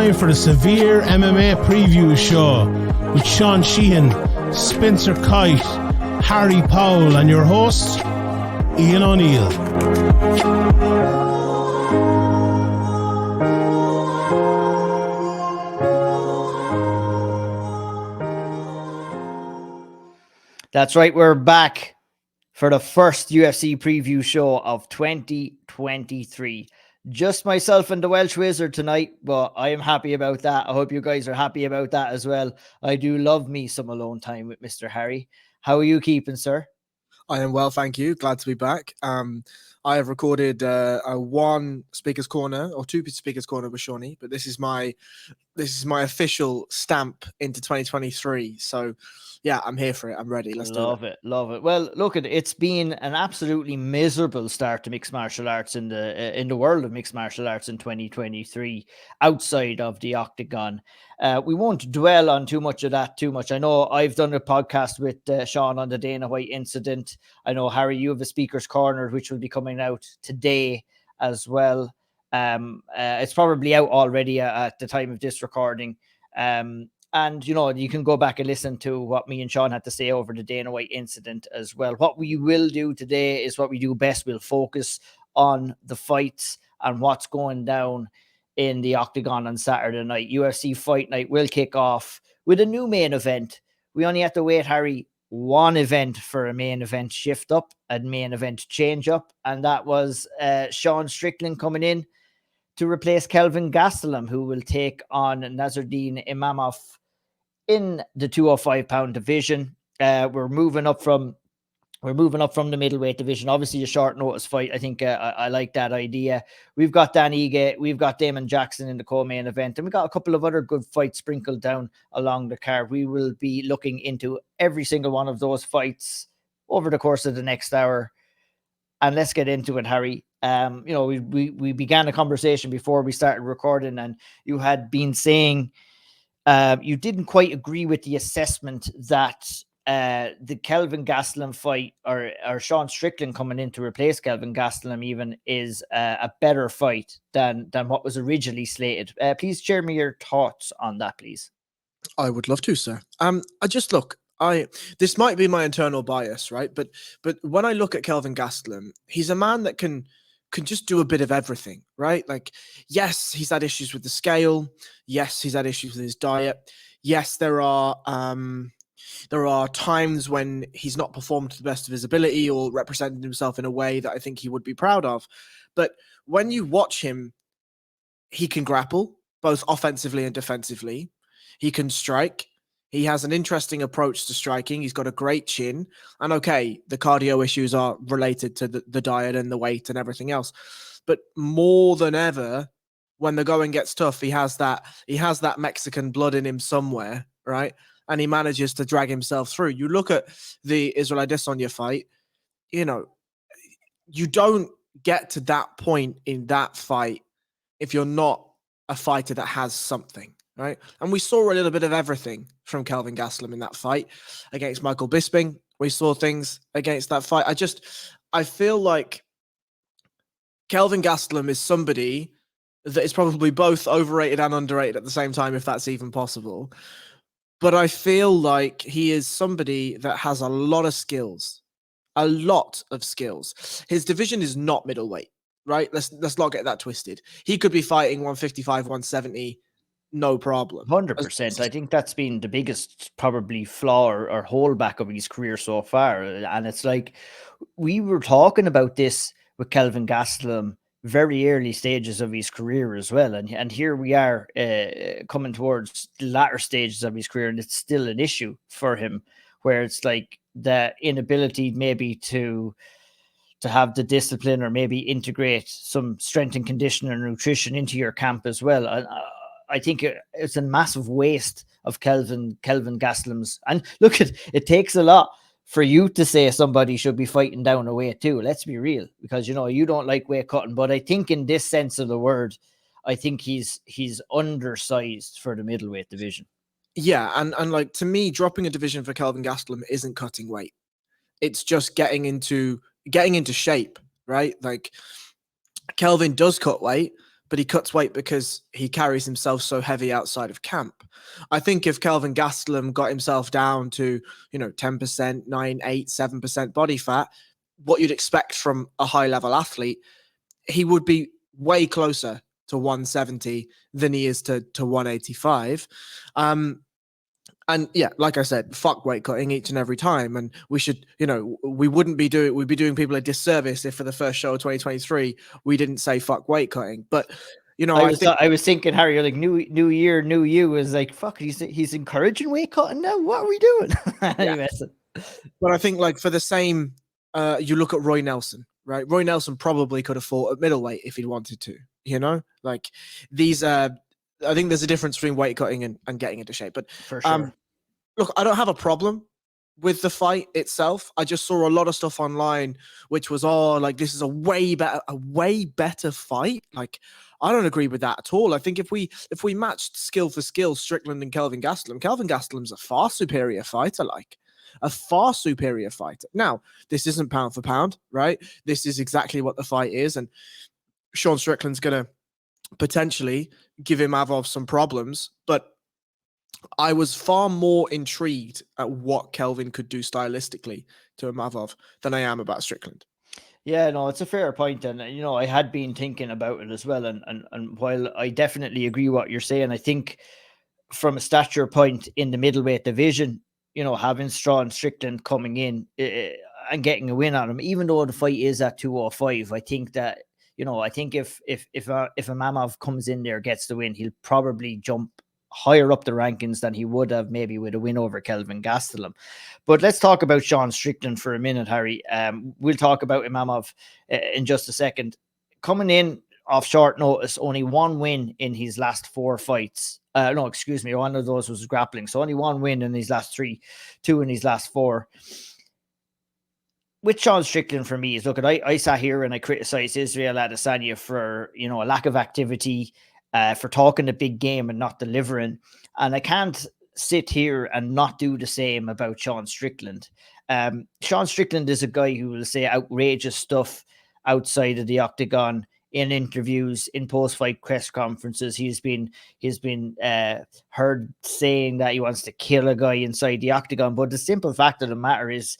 time for the Severe MMA preview show with Sean Sheehan, Spencer Kite, Harry Powell, and your host, Ian O'Neill. That's right, we're back for the first UFC preview show of 2023. Just myself and the Welsh Wizard tonight, but I am happy about that. I hope you guys are happy about that as well. I do love me some alone time with Mr. Harry. How are you keeping, sir? I am well, thank you. Glad to be back. I have recorded a one Speaker's Corner or two Speaker's Corner with Shawnee, but this is my official stamp into 2023. So yeah, I'm here for it. I'm ready. Let's do it. Love it. Well, look, it's been an absolutely miserable start to mixed martial arts in the world of mixed martial arts in 2023 outside of the octagon. We won't dwell on too much of that too much. I know I've done a podcast with Sean on the Dana White incident. I know, Harry, you have a Speaker's Corner, which will be coming out today as well. It's probably out already at the time of this recording. And, you know, you can go back and listen to what me and Sean had to say over the Dana White incident as well. What we will do today is what we do best. We'll focus on the fights and what's going down in the octagon on Saturday night. UFC Fight Night will kick off with a new main event. We only have to wait, Harry, one event for a main event shift up and main event change up. And that was Sean Strickland coming in to replace Kelvin Gastelum, who will take on Nassourdine Imavov in the 205-pound division. We're moving up from the middleweight division. Obviously, a short notice fight. I think I like that idea. We've got Dan Ige, we've got Damon Jackson in the co-main event, and we got a couple of other good fights sprinkled down along the card. We will be looking into every single one of those fights over the course of the next hour. And let's get into it, Harry. You know, we began a conversation before we started recording, and you had been saying you didn't quite agree with the assessment that the Kelvin Gastelum fight or Sean Strickland coming in to replace Kelvin Gastelum even is a better fight than what was originally slated. Please share me your thoughts on that, please. I would love to, sir. This might be my internal bias, right? But when I look at Kelvin Gastelum, he's a man that can just do a bit of everything, right? Like, yes, he's had issues with the scale. Yes, he's had issues with his diet. Yes, there are times when he's not performed to the best of his ability or represented himself in a way that I think he would be proud of. But when you watch him, he can grapple both offensively and defensively. He can strike. He has an interesting approach to striking. He's got a great chin. And okay, the cardio issues are related to the diet and the weight and everything else. But more than ever, when the going gets tough, he has that Mexican blood in him somewhere, right? And he manages to drag himself through. You look at the Israel Adesanya fight, you know, you don't get to that point in that fight if you're not a fighter that has something. Right. And we saw a little bit of everything from Kelvin Gastelum in that fight against Michael Bisping. We saw things against that fight. I feel like Kelvin Gastelum is somebody that is probably both overrated and underrated at the same time, if that's even possible. But I feel like he is somebody that has a lot of skills. His division is not middleweight, right? Let's not get that twisted. He could be fighting 155, 170. No problem. 100%. I think that's been the biggest probably flaw or holdback of his career so far. And it's like we were talking about this with Kelvin Gastelum very early stages of his career as well. And here we are coming towards the latter stages of his career, and it's still an issue for him where it's like the inability maybe to have the discipline or maybe integrate some strength and conditioning and nutrition into your camp as well. I think it's a massive waste of Kelvin Gastelum's. And look, it takes a lot for you to say somebody should be fighting down a weight too. Let's be real, because you know you don't like weight cutting, but I think in this sense of the word, I think he's undersized for the middleweight division. Yeah, and like to me, dropping a division for Kelvin Gastelum isn't cutting weight. It's just getting into shape, right? Like Kelvin does cut weight, but he cuts weight because he carries himself so heavy outside of camp. I think if Kelvin Gastelum got himself down to, 10%, 9, 8, 7% body fat, what you'd expect from a high-level athlete, he would be way closer to 170 than he is to 185. And yeah, like I said, fuck weight cutting each and every time. And we should, we'd be doing people a disservice if for the first show of 2023, we didn't say fuck weight cutting. But, I was thinking, Harry, like new year, new you is like, fuck, he's encouraging weight cutting now. What are we doing? Anyway, but I think like for the same, you look at Roy Nelson, right? Roy Nelson probably could have fought at middleweight if he'd wanted to, like these, I think there's a difference between weight cutting and getting into shape. But for sure. Look, I don't have a problem with the fight itself. I just saw a lot of stuff online which was, like, this is a way better fight. Like, I don't agree with that at all. I think if we matched skill for skill, Strickland and Kelvin Gastelum's a far superior fighter, a far superior fighter. Now, this isn't pound for pound, right? This is exactly what the fight is. And Sean Strickland's going to potentially give Imavov some problems, but I was far more intrigued at what Kelvin could do stylistically to Imavov than I am about Strickland. Yeah, no, it's a fair point. And, I had been thinking about it as well. And while I definitely agree what you're saying, I think from a stature point in the middleweight division, having Sean Strickland coming in and getting a win on him, even though the fight is at 205, I think that, I think if Imavov comes in there, gets the win, he'll probably jump higher up the rankings than he would have maybe with a win over Kelvin Gastelum. But let's talk about Sean Strickland for a minute, Harry. We'll talk about Imavov in just a second. Coming in off short notice, only one win in his last 4 fights. One of those was grappling. So only one win in his last 3, 2 in his last 4. With Sean Strickland, for me, is look, I sat here and I criticized Israel Adesanya for, a lack of activity, for talking a big game and not delivering. And I can't sit here and not do the same about Sean Strickland. Sean Strickland is a guy who will say outrageous stuff outside of the octagon, in interviews, in post-fight press conferences. He's been heard saying that he wants to kill a guy inside the octagon. But the simple fact of the matter is,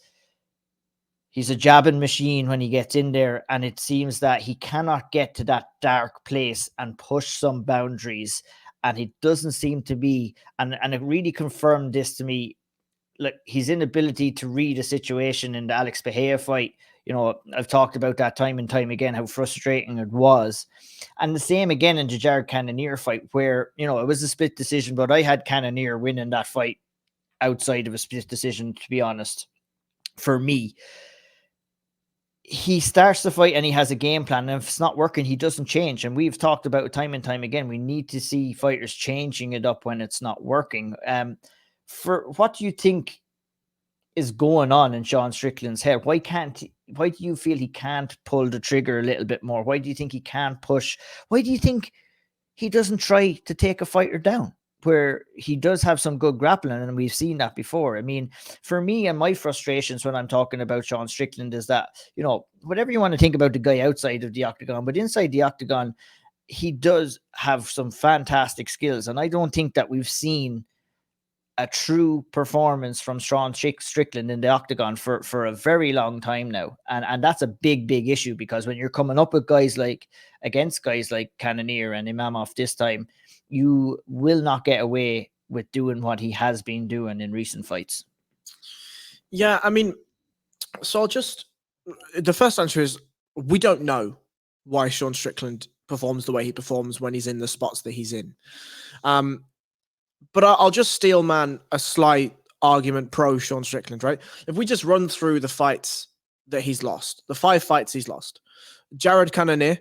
he's a jabbing machine when he gets in there, and it seems that he cannot get to that dark place and push some boundaries, and it doesn't seem to be, and it really confirmed this to me, like his inability to read a situation in the Alex Bahia fight. I've talked about that time and time again, how frustrating it was. And the same again in the Jared Cannonier fight, where, it was a split decision, but I had Cannonier winning that fight outside of a split decision, to be honest, for me. He starts the fight and he has a game plan, and if it's not working, he doesn't change. And we've talked about it time and time again. We need to see fighters changing it up when it's not working. For what do you think is going on in Sean Strickland's head? Why do you feel he can't pull the trigger a little bit more? Why do you think he can't push? Why do you think he doesn't try to take a fighter down, where he does have some good grappling, and we've seen that before? I mean, for me and my frustrations when I'm talking about Sean Strickland is that, whatever you want to think about the guy outside of the octagon, but inside the octagon, he does have some fantastic skills. And I don't think that we've seen a true performance from Sean Strickland in the octagon for a very long time now. And that's a big, big issue, because when you're coming up with against guys like Cannonier and Imavov this time, you will not get away with doing what he has been doing in recent fights. Yeah, I mean, so the first answer is, we don't know why Sean Strickland performs the way he performs when he's in the spots that he's in. But I'll just steel man a slight argument pro Sean Strickland, right? If we just run through the fights that he's lost, the 5 fights he's lost, Jared Cannonier,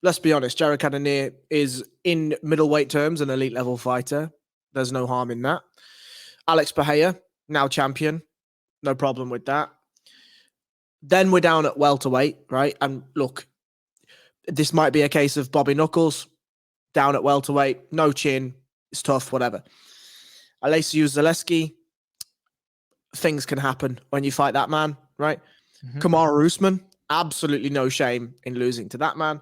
let's be honest, Jared Cannonier is, in middleweight terms, an elite level fighter. There's no harm in that. Alex Bahia, now champion. No problem with that. Then we're down at welterweight, right? And look, this might be a case of Bobby Knuckles, down at welterweight, no chin, it's tough, whatever. Alessio Zaleski, things can happen when you fight that man, right? Mm-hmm. Kamaru Usman, absolutely no shame in losing to that man.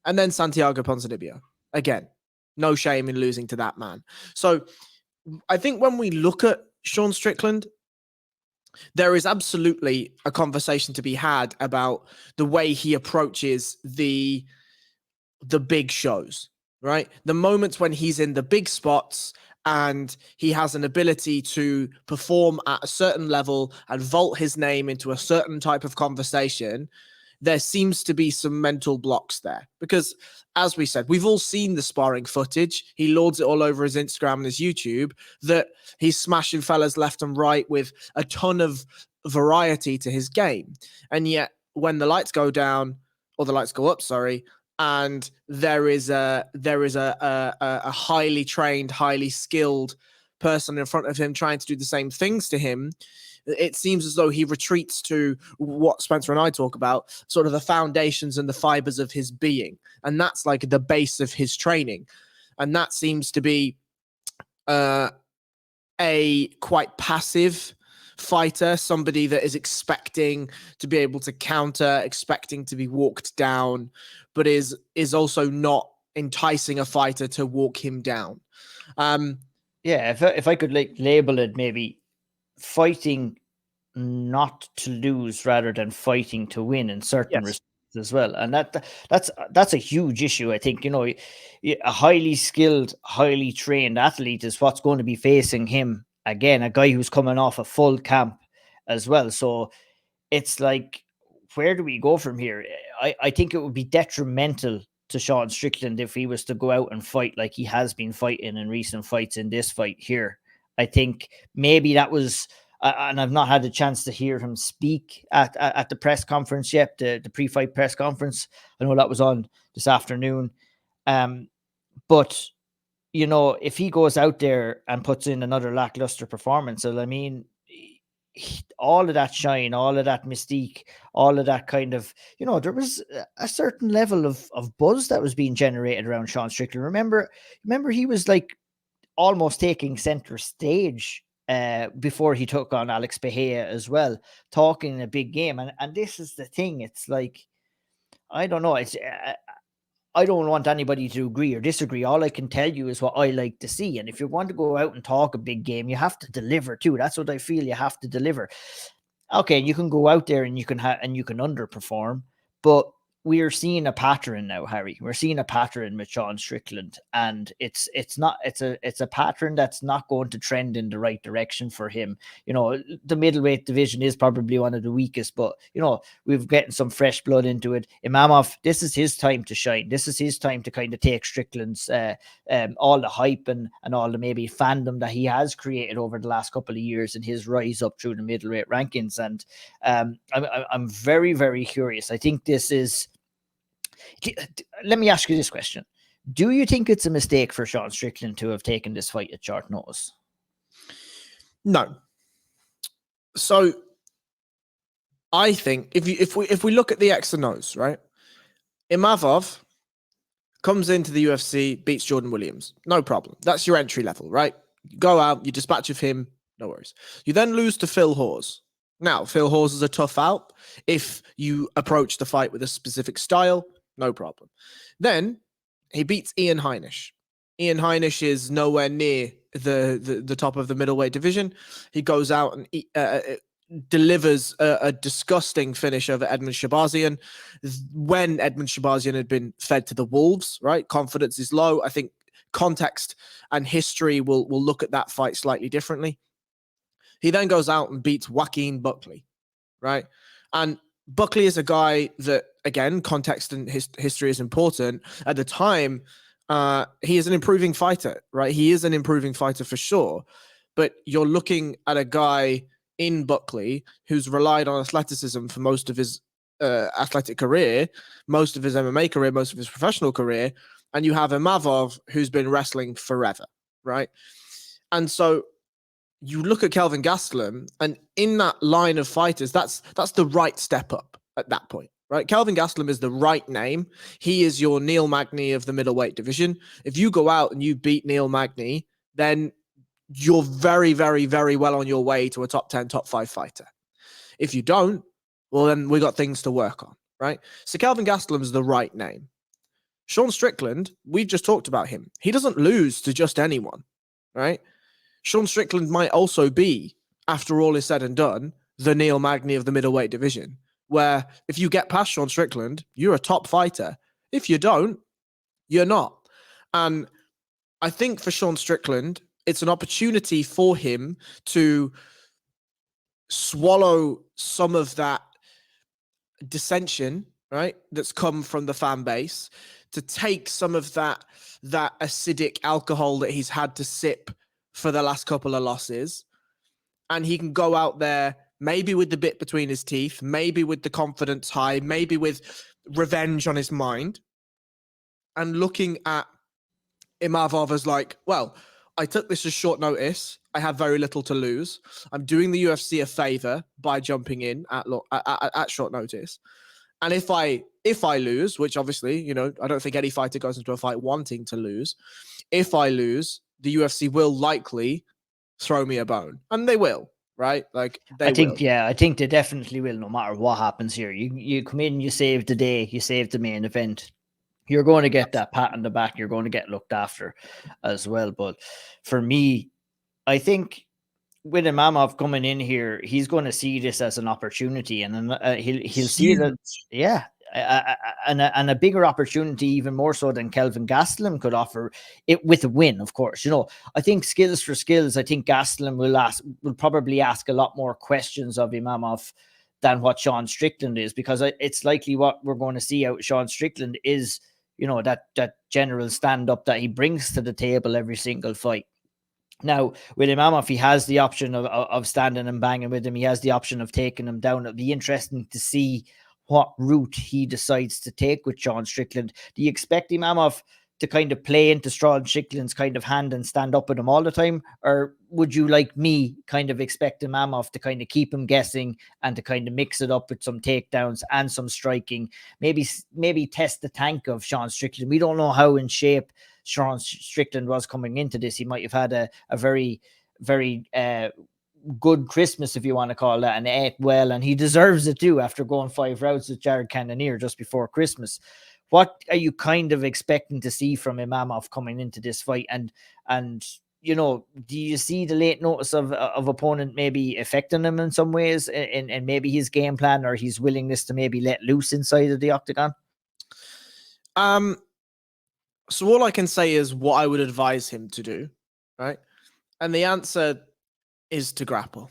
and then Santiago Ponzinibbio. Again, no shame in losing to that man. So I think when we look at Sean Strickland, there is absolutely a conversation to be had about the way he approaches the big shows, right? The moments when he's in the big spots and he has an ability to perform at a certain level and vault his name into a certain type of conversation, there seems to be some mental blocks there. Because, as we said, we've all seen the sparring footage. He lords it all over his Instagram and his YouTube, that he's smashing fellas left and right with a ton of variety to his game. And yet, when the lights go down, or the lights go up, sorry, and there is a highly trained, highly skilled person in front of him trying to do the same things to him, it seems as though he retreats to what Spencer and I talk about, sort of the foundations and the fibers of his being. And that's like the base of his training. And that seems to be a quite passive fighter, somebody that is expecting to be able to counter, expecting to be walked down, but is also not enticing a fighter to walk him down. Yeah, if I could like label it, maybe fighting not to lose rather than fighting to win in certain respects as well. And that's a huge issue. I think, a highly skilled, highly trained athlete is what's going to be facing him again, a guy who's coming off a full camp as well. So it's like, where do we go from here? I think it would be detrimental to Sean Strickland if he was to go out and fight like he has been fighting in recent fights in this fight here. I think maybe that was, and I've not had a chance to hear him speak at the press conference yet, the pre-fight press conference. I know that was on this afternoon. But, if he goes out there and puts in another lackluster performance, I mean, all of that shine, all of that mystique, all of that kind of, there was a certain level of buzz that was being generated around Sean Strickland. Remember he was like almost taking center stage before he took on Alex Pereira as well, talking a big game. And this is the thing. It's like, I don't know. I don't want anybody to agree or disagree. All I can tell you is what I like to see. And if you want to go out and talk a big game, you have to deliver too. That's what I feel. You have to deliver. Okay, you can go out there and you can underperform, but we are seeing a pattern now, Harry. We're seeing a pattern with Sean Strickland, and it's a pattern that's not going to trend in the right direction for him. The middleweight division is probably one of the weakest, but we've getting some fresh blood into it. Imavov, this is his time to shine. This is his time to kind of take Strickland's all the hype and all the maybe fandom that he has created over the last couple of years in his rise up through the middleweight rankings. And I'm very, very curious. I think this is. Let me ask you this question. Do you think it's a mistake for Sean Strickland to have taken this fight at short notice? No. So I think if we look at the X and O's, right? Imavov comes into the UFC, beats Jordan Williams. No problem. That's your entry level, right? You go out, you dispatch of him, no worries. You then lose to Phil Hawes. Now, Phil Hawes is a tough out. If you approach the fight with a specific style, no problem. Then he beats Ian Heinisch. Ian Heinisch is nowhere near the top of the middleweight division. He goes out and delivers a disgusting finish over Edmund Shabazian when Edmund Shabazian had been fed to the wolves, right? Confidence is low. I think context and history will look at that fight slightly differently. He then goes out and beats Joaquin Buckley, right? And Buckley is a guy that, again, context and history is important. At the time, he is an improving fighter, right? He is an improving fighter for sure. But you're looking at a guy in Buckley who's relied on athleticism for most of his athletic career, most of his MMA career, most of his professional career. And you have Imavov, who's been wrestling forever, right? And so you look at Kelvin Gastelum, and in that line of fighters, that's the right step up at that point, right? Kelvin Gastelum is the right name. He is your Neil Magny of the middleweight division. If you go out and you beat Neil Magny, then you're very, very, very well on your way to a top 10, top 5 fighter. If you don't, well, then we got things to work on, right? So Kelvin Gastelum is the right name. Sean Strickland, we've just talked about him. He doesn't lose to just anyone, right? Sean Strickland might also be, after all is said and done, the Neil Magny of the middleweight division, where if you get past Sean Strickland, you're a top fighter. If you don't, you're not. And I think for Sean Strickland, it's an opportunity for him to swallow some of that dissension, right, that's come from the fan base, to take some of that acidic alcohol that he's had to sip for the last couple of losses, and he can go out there maybe with the bit between his teeth, maybe with the confidence high, maybe with revenge on his mind, and looking at Imavov as like, well, I took this as short notice. I have very little to lose. I'm doing the UFC a favor by jumping in at short notice. And if I lose, which obviously, you know, I don't think any fighter goes into a fight wanting to lose. If I lose, the UFC will likely throw me a bone, and they will, right? Like I think they definitely will, no matter what happens here. You come in, you save the day, you save the main event. You're going to get that pat on the back. You're going to get looked after as well. But for me, I think with Imavov coming in here, he's going to see this as an opportunity, and he'll see that, yeah, and a bigger opportunity, even more so than Kelvin Gastelum could offer it, with a win, of course. You know, I think skills for skills. I think Gastelum will probably ask a lot more questions of Imavov than what Sean Strickland is, because it's likely what we're going to see out of Sean Strickland is, you know, that general stand up that he brings to the table every single fight. Now, with Imavov, he has the option of standing and banging with him. He has the option of taking him down. It'll be interesting to see what route he decides to take with Sean Strickland. Do you expect Imavov to kind of play into Sean Strickland's kind of hand and stand up with him all the time? Or would you, like me, kind of expect Imavov to kind of keep him guessing and to kind of mix it up with some takedowns and some striking? Maybe test the tank of Sean Strickland. We don't know how in shape Sean Strickland was coming into this. He might have had a very, very good Christmas, if you want to call that, and ate well, and he deserves it too after going 5 rounds with Jared Cannonier just before Christmas. What are you kind of expecting to see from Imavov coming into this fight? And you know, do you see the late notice of opponent maybe affecting him in some ways, and maybe his game plan or his willingness to maybe let loose inside of the octagon? So all I can say is what I would advise him to do, right? And the answer is to grapple.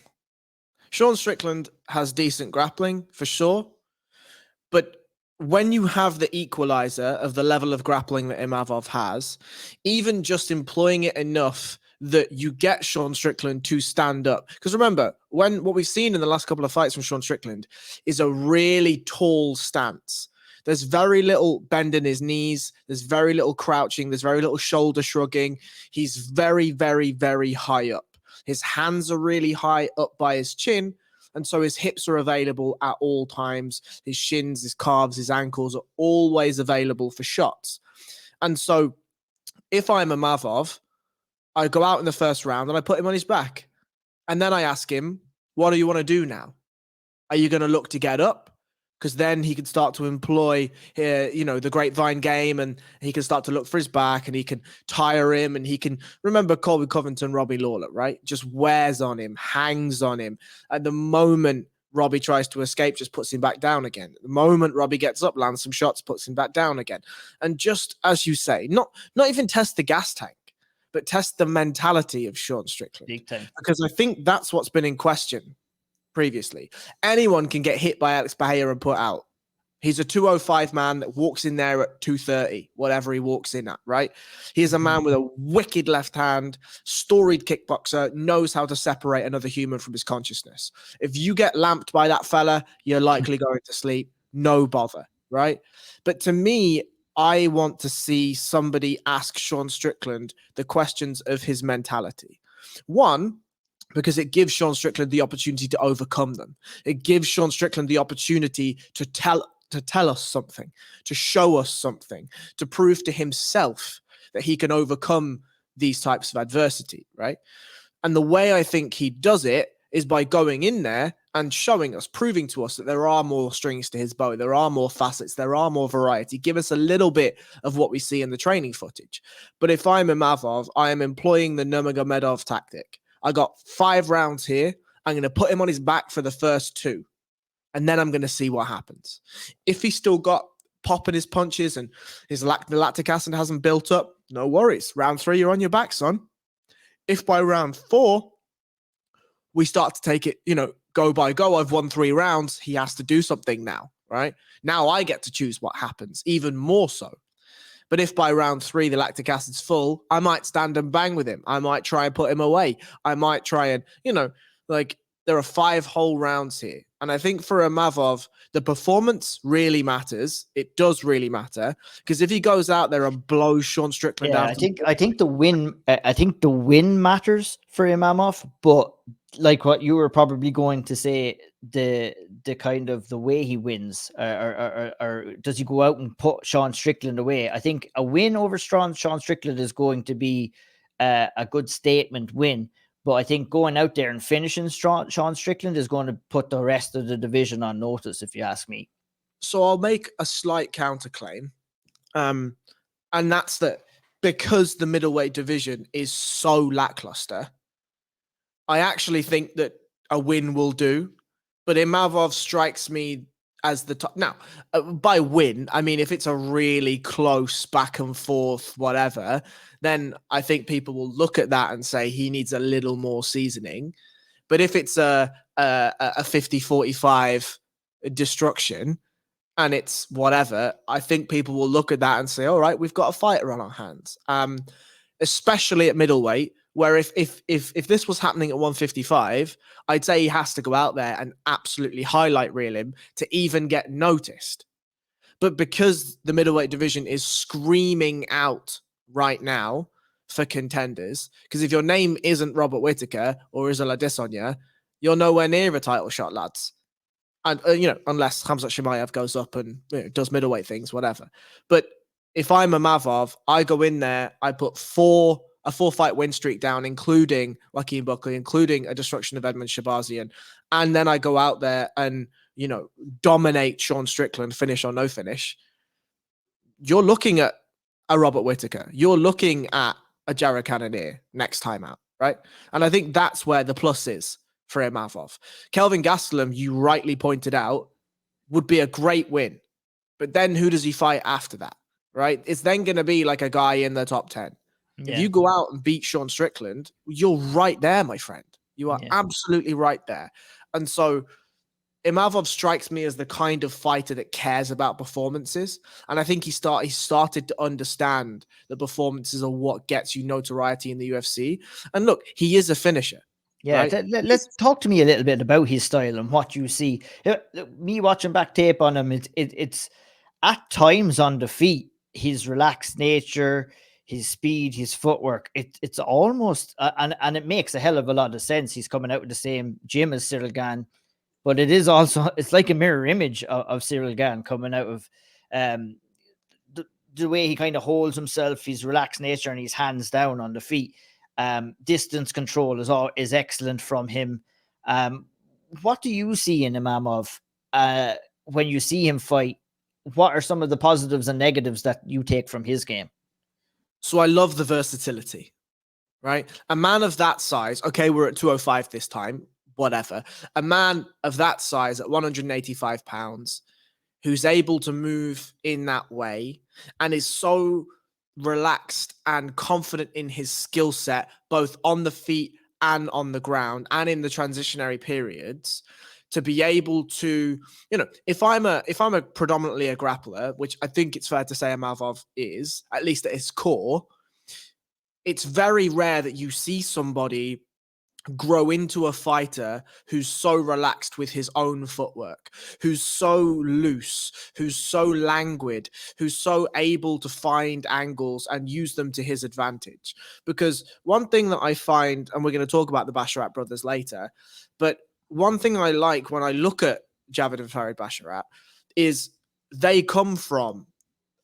Sean Strickland has decent grappling for sure, but when you have the equalizer of the level of grappling that Imavov has, even just employing it enough that you get Sean Strickland to stand up. Because remember, what we've seen in the last couple of fights from Sean Strickland is a really tall stance. There's very little bend in his knees. There's very little crouching. There's very little shoulder shrugging. He's very, very, very high up. His hands are really high up by his chin. And so his hips are available at all times. His shins, his calves, his ankles are always available for shots. And so if I'm Imavov, I go out in the first round and I put him on his back. And then I ask him, what do you want to do now? Are you going to look to get up? Because then he can start to employ, the grapevine game, and he can start to look for his back, and he can tire him, and he can remember Colby Covington, Robbie Lawler, right? Just wears on him, hangs on him. At the moment Robbie tries to escape, just puts him back down again. At the moment Robbie gets up, lands some shots, puts him back down again. And just as you say, not even test the gas tank, but test the mentality of Sean Strickland. Big time. Because I think that's what's been in question previously. Anyone can get hit by Alex Bahia and put out. He's a 205 man that walks in there at 230, whatever he walks in at, right? He's a man with a wicked left hand, storied kickboxer, knows how to separate another human from his consciousness. If you get lamped by that fella, you're likely going to sleep. No bother, right? But to me, I want to see somebody ask Sean Strickland the questions of his mentality. One, because it gives Sean Strickland the opportunity to overcome them. It gives Sean Strickland the opportunity to tell us something, to show us something, to prove to himself that he can overcome these types of adversity, right? And the way I think he does it is by going in there and showing us, proving to us that there are more strings to his bow, there are more facets, there are more variety. Give us a little bit of what we see in the training footage. But if I'm Imavov, I am employing the Nurmagomedov tactic. I got 5 rounds here. I'm going to put him on his back for the first 2, and then I'm going to see what happens. If he's still got pop in his punches and the lactic acid hasn't built up, no worries. Round 3, you're on your back, son. If by round 4, we start to take it, go by go. I've won 3 rounds. He has to do something now, right? Now I get to choose what happens, even more so. But if by round 3, the lactic acid's full, I might stand and bang with him. I might try and put him away. I might try and, there are 5 whole rounds here. And I think for Imavov, the performance really matters. It does really matter, because if he goes out there and blows Sean Strickland out, I think the win matters for Imavov, but like what you were probably going to say, the kind of the way he wins, or does he go out and put Sean Strickland away? I think a win over Sean Strickland is going to be a good statement win. But I think going out there and finishing Sean Strickland is going to put the rest of the division on notice, if you ask me. So I'll make a slight counterclaim. And that's that because the middleweight division is so lackluster, I actually think that a win will do. But Imavov strikes me as the top. Now, by win, I mean, if it's a really close back and forth, whatever, then I think people will look at that and say he needs a little more seasoning. But if it's a 50-45 destruction and it's whatever, I think people will look at that and say, all right, we've got a fighter on our hands. Especially at middleweight, where if this was happening at 155, I'd say he has to go out there and absolutely highlight reel him to even get noticed. But because the middleweight division is screaming out right now for contenders, because if your name isn't Robert Whittaker or Isla Adesanya, you're nowhere near a title shot, lads. And unless Khamzat Chimaev goes up and does middleweight things, whatever. But if I'm Imavov, I go in there, I put a 4-fight win streak down, including Joaquin Buckley, including a destruction of Edmund Shabazian, and then I go out there and dominate Sean Strickland, finish or no finish. You're looking at a Robert Whittaker. You're looking at a Jared Cannonier next time out, right? And I think that's where the plus is for Imavov. Kelvin Gastelum, you rightly pointed out, would be a great win. But then who does he fight after that, right? It's then going to be like a guy in the top 10. Yeah. If you go out and beat Sean Strickland, you're right there, my friend. You are absolutely right there. And so Imavov strikes me as the kind of fighter that cares about performances. And I think he started to understand that performances are what gets you notoriety in the UFC. And look, he is a finisher. Yeah, right? Let's talk to me a little bit about his style and what you see. Me watching back tape on him, it's at times on the feet, his relaxed nature, his speed, his footwork, it's almost, and it makes a hell of a lot of sense. He's coming out with the same gym as Cyril Gane, but it is also, it's like a mirror image of Cyril Gane coming out of the way he kind of holds himself, his relaxed nature and his hands down on the feet. Distance control is excellent from him. What do you see in Imavov when you see him fight? What are some of the positives and negatives that you take from his game? So I love the versatility, right? A man of that size, okay, we're at 205 this time, whatever. A man of that size at 185 pounds who's able to move in that way and is so relaxed and confident in his skill set, both on the feet and on the ground and in the transitionary periods, to be able to, if I'm a predominantly a grappler, which I think it's fair to say Imavov is, at least at his core, it's very rare that you see somebody grow into a fighter who's so relaxed with his own footwork, who's so loose, who's so languid, who's so able to find angles and use them to his advantage. Because one thing that I find, and we're going to talk about the Basharat brothers later, but one thing I like when I look at Javid and Farid Basharat is they come from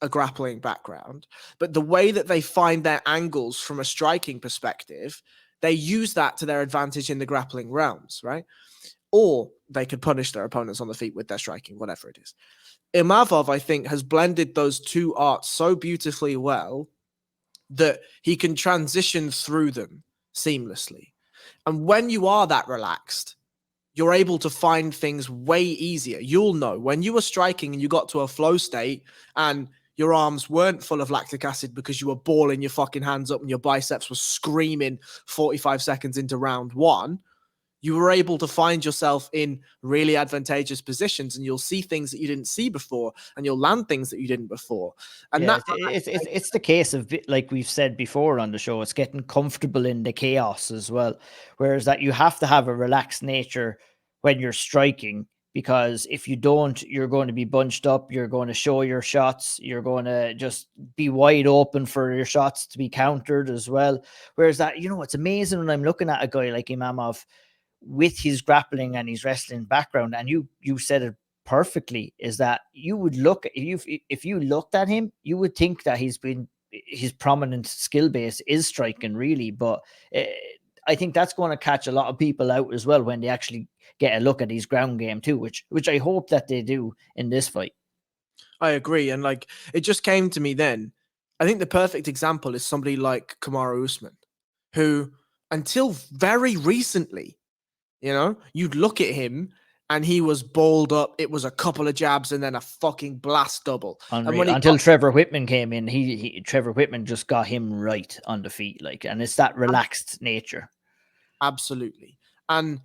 a grappling background, but the way that they find their angles from a striking perspective they use that to their advantage in the grappling realms, right? Or they could punish their opponents on the feet with their striking, whatever it is. Imavov, I think, has blended those two arts so beautifully well that he can transition through them seamlessly. And when you are that relaxed, you're able to find things way easier. You'll know when you were striking and you got to a flow state and your arms weren't full of lactic acid because you were balling your fucking hands up and your biceps were screaming 45 seconds into round one, you were able to find yourself in really advantageous positions, and you'll see things that you didn't see before, and you'll land things that you didn't before. And yeah, it's the case of, like we've said before on the show, it's getting comfortable in the chaos as well. Whereas that you have to have a relaxed nature when you're striking, because if you don't, you're going to be bunched up, you're going to show your shots, you're going to just be wide open for your shots to be countered as well. Whereas that, it's amazing when I'm looking at a guy like Imavov with his grappling and his wrestling background, and you said it perfectly, is that you would look, if you looked at him, you would think that his prominent skill base is striking, really. But I think that's going to catch a lot of people out as well when they actually get a look at his ground game too, which I hope that they do in this fight. I agree. And like, it just came to me then. I think the perfect example is somebody like Kamaru Usman, who until very recently, you'd look at him and he was balled up. It was a couple of jabs and then a fucking blast double. And when until Trevor Whitman came in, Trevor Whitman just got him right on the feet, and it's that relaxed nature. Absolutely. And,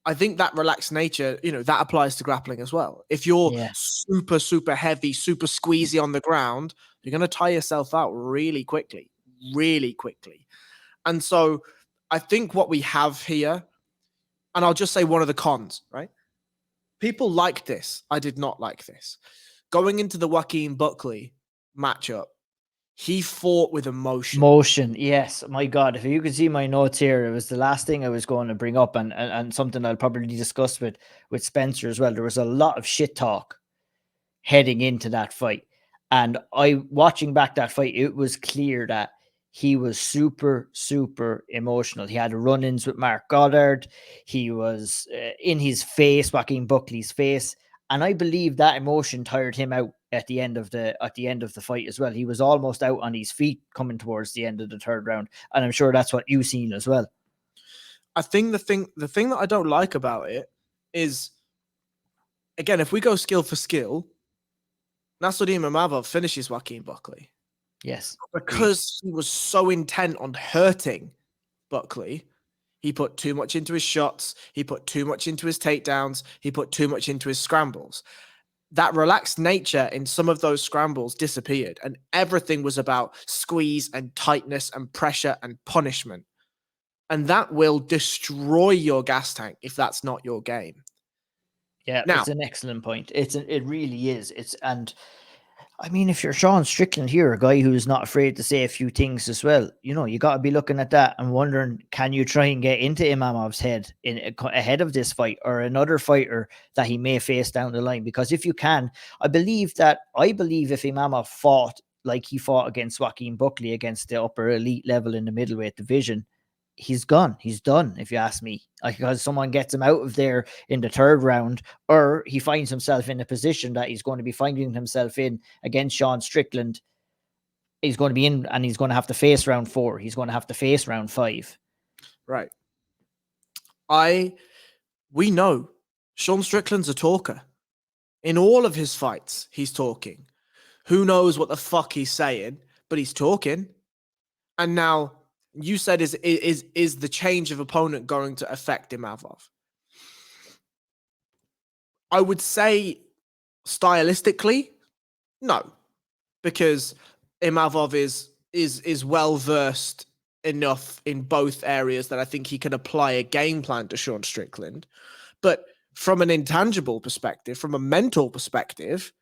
I think that relaxed nature, that applies to grappling as well. If you're super, super heavy, super squeezy on the ground, you're going to tire yourself out really quickly. And so I think what we have here, and I'll just say one of the cons, right? People like this. I did not like this. Going into the Joaquin Buckley matchup, he fought with emotion. Yes. My God, if you could see my notes here, it was the last thing I was going to bring up, and something I'll probably discuss with Spencer as well. There was a lot of shit talk heading into that fight. And watching back that fight, it was clear that he was super, super emotional. He had run-ins with Mark Goddard. He was in his face, Joaquin Buckley's face. And I believe that emotion tired him out at the end of the fight as well. He was almost out on his feet coming towards the end of the third round. And I'm sure that's what you've seen as well. I think the thing that I don't like about it is, again, if we go skill for skill, Nassourdine Imavov finishes Joaquin Buckley. Yes. Because he was so intent on hurting Buckley, he put too much into his shots. He put too much into his takedowns. He put too much into his scrambles. That relaxed nature in some of those scrambles disappeared, and everything was about squeeze and tightness and pressure and punishment. And that will destroy your gas tank if that's not your game. Yeah, it's an excellent point. It really is. And I mean, if you're Sean Strickland here, a guy who's not afraid to say a few things as well, you got to be looking at that and wondering, can you try and get into Imavov's head ahead of this fight or another fighter that he may face down the line? Because if you can, I believe if Imavov fought like he fought against Joaquin Buckley against the upper elite level in the middleweight division, he's gone. He's done, if you ask me, because someone gets him out of there in the third round, or he finds himself in a position that he's going to be finding himself in against Sean Strickland. He's going to be in, and he's going to have to face round 4. He's going to have to face round 5. Right. We know Sean Strickland's a talker. In all of his fights, he's talking. Who knows what the fuck he's saying, but he's talking. And now, you said, is the change of opponent going to affect Imavov? I would say stylistically, no, because Imavov is well versed enough in both areas that I think he can apply a game plan to Sean Strickland. But from an intangible perspective, from a mental perspective,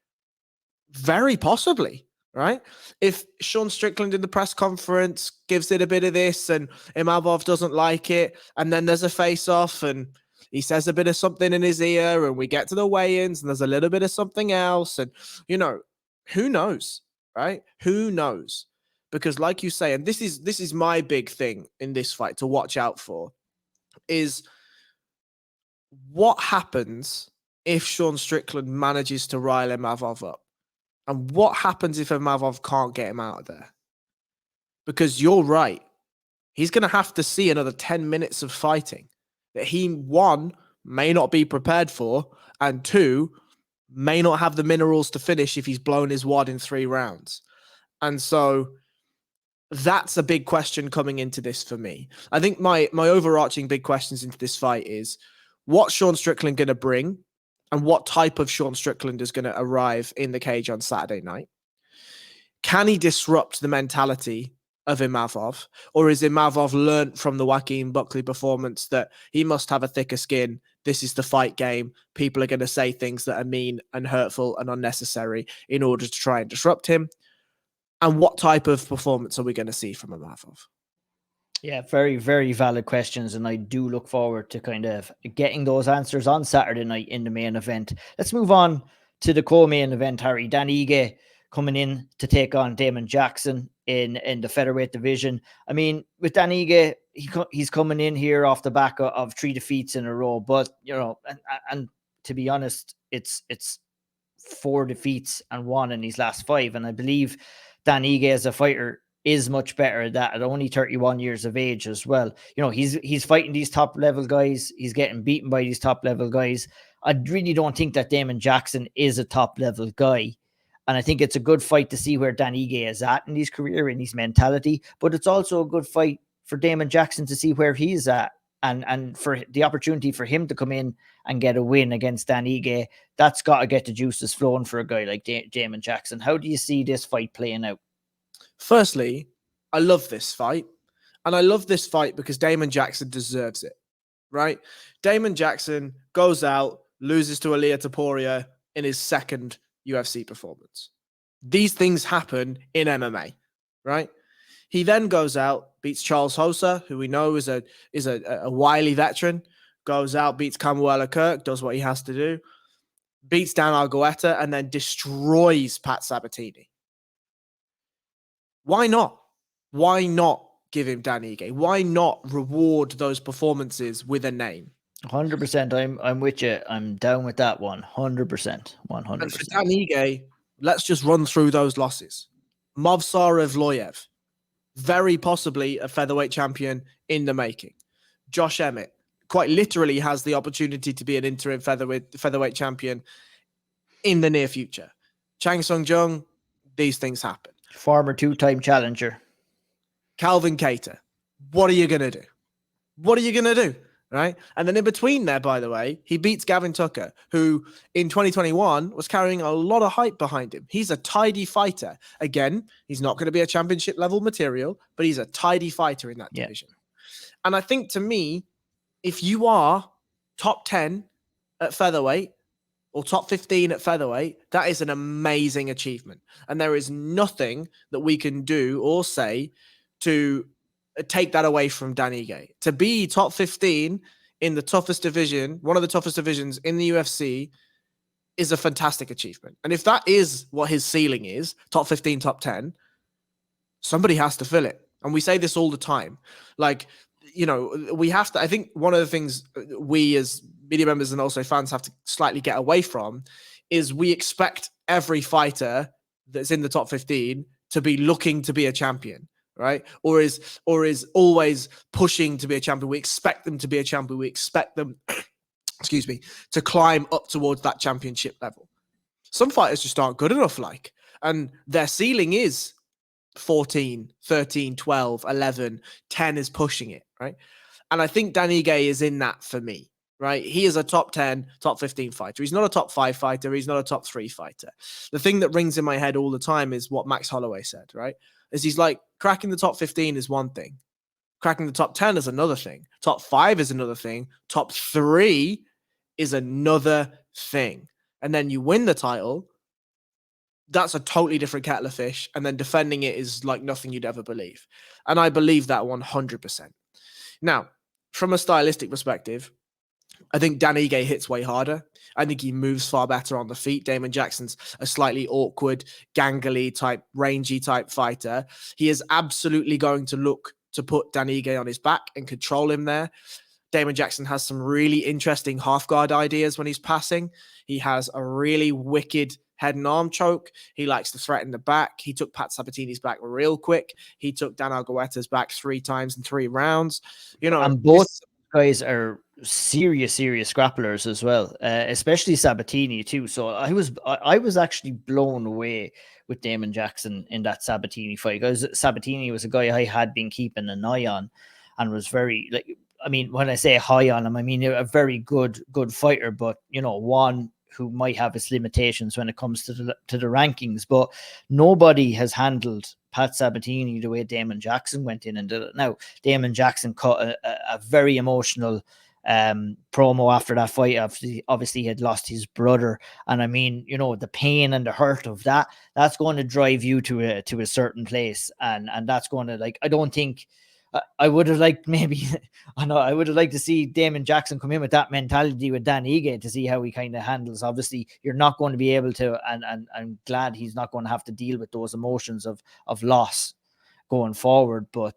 very possibly. Right? If Sean Strickland in the press conference gives it a bit of this and Imavov doesn't like it, and then there's a face-off and he says a bit of something in his ear and we get to the weigh-ins and there's a little bit of something else, and, who knows, right? Who knows? because like you say, and this is my big thing in this fight to watch out for, is what happens if Sean Strickland manages to rile Imavov up? And what happens if Imavov can't get him out of there? Because you're right. He's going to have to see another 10 minutes of fighting that he, one, may not be prepared for, and two, may not have the minerals to finish if he's blown his wad in 3 rounds. And so that's a big question coming into this for me. I think my overarching big questions into this fight is, what's Sean Strickland going to bring, and what type of Sean Strickland is going to arrive in the cage on Saturday night? Can he disrupt the mentality of Imavov, or is Imavov learnt from the Joaquin Buckley performance that he must have a thicker skin? This is the fight game. People are going to say things that are mean and hurtful and unnecessary in order to try and disrupt him. And what type of performance are we going to see from Imavov? Yeah, very, very valid questions. And I do look forward to kind of getting those answers on Saturday night in the main event. Let's move on to the co-main event, Harry. Dan Ige coming in to take on Damon Jackson in the featherweight division. I mean, with Dan Ige, he's coming in here off the back of 3 defeats in a row. But, you know, and to be honest, it's 4 defeats and 1 in his last 5. And I believe Dan Ige as a fighter is much better at only 31 years of age as well. You know, he's fighting these top level guys. He's getting beaten by these top level guys. I really don't think that Damon Jackson is a top level guy. And I think it's a good fight to see where Dan Ige is at in his career, in his mentality. But it's also a good fight for Damon Jackson to see where he's at, and for the opportunity for him to come in and get a win against Dan Ige. That's got to get the juices flowing for a guy like Damon Jackson. How do you see this fight playing out? Firstly, I love this fight. And I love this fight because Damon Jackson deserves it, right? Damon Jackson goes out, loses to Ilia Topuria in his second UFC performance. These things happen in MMA, right? He then goes out, beats Charles Hosa, who we know is a wily veteran, goes out, beats Kamuela Kirk, does what he has to do, beats Dan Argueta, and then destroys Pat Sabatini. Why not? Why not give him Dan Ige? Why not reward those performances with a name? 100%. I'm with you. I'm down with that one. 100%. 100%. And for Dan Ige, let's just run through those losses. Movsar Evloyev, very possibly a featherweight champion in the making. Josh Emmett quite literally has the opportunity to be an interim featherweight champion in the near future. Chang Sung Jung, these things happen. Former 2-time challenger. Calvin Kattar, what are you going to do? What are you going to do? Right? And then in between there, by the way, he beats Gavin Tucker, who in 2021 was carrying a lot of hype behind him. He's a tidy fighter. Again, he's not going to be a championship level material, but he's a tidy fighter in that division. And I think, to me, if you are top 10 at featherweight or top 15 at featherweight, that is an amazing achievement. And there is nothing that we can do or say to take that away from Dan Ige. To be top 15 in the toughest division, one of the toughest divisions in the UFC, is a fantastic achievement. And if that is what his ceiling is, top 15, top 10, somebody has to fill it. And we say this all the time. Like, you know, we have to, I think one of the things we as media members and also fans have to slightly get away from is we expect every fighter that's in the top 15 to be looking to be a champion. Right? Or is always pushing to be a champion. We expect them to be a champion. We expect them, excuse me, to climb up towards that championship level. Some fighters just aren't good enough, and their ceiling is 14, 13, 12, 11, 10 is pushing it, right? And I think Dan Ige is in that for me, right? He is a top 10, top 15 fighter. He's not a top 5 fighter. He's not a top 3 fighter. The thing that rings in my head all the time is what Max Holloway said, right? Is he's like, cracking the top 15 is one thing. Cracking the top 10 is another thing. Top 5 is another thing. Top 3 is another thing. And then you win the title. That's a totally different kettle of fish. And then defending it is like nothing you'd ever believe. And I believe that 100%. Now, from a stylistic perspective, I think Dan Ige hits way harder. I think he moves far better on the feet. Damon Jackson's a slightly awkward, gangly type, rangy type fighter. He is absolutely going to look to put Dan Ige on his back and control him there. Damon Jackson has some really interesting half guard ideas when he's passing. He has a really wicked head and arm choke. He likes to threaten the back. He took Pat Sabatini's back real quick. He took Dan Argueta's back 3 times in 3 rounds. You know, and both guys are serious grapplers as well, especially Sabatini too. So I was actually blown away with Damon Jackson in that Sabatini fight, because Sabatini was a guy I had been keeping an eye on, and was very, like, I mean, when I say high on him, I mean a very good fighter, but you know, one who might have its limitations when it comes to the rankings. But nobody has handled Pat Sabatini the way Damon Jackson went in and did it. Now, Damon Jackson cut a very emotional promo after that fight. Obviously he had lost his brother, and I mean, you know, the pain and the hurt of that's going to drive you to a certain place, and that's going to, like, I don't think I would have liked, maybe I know I would have liked to see Damon Jackson come in with that mentality with Dan Ige to see how he kind of handles. Obviously you're not going to be able to, and I'm glad he's not going to have to deal with those emotions of loss going forward, but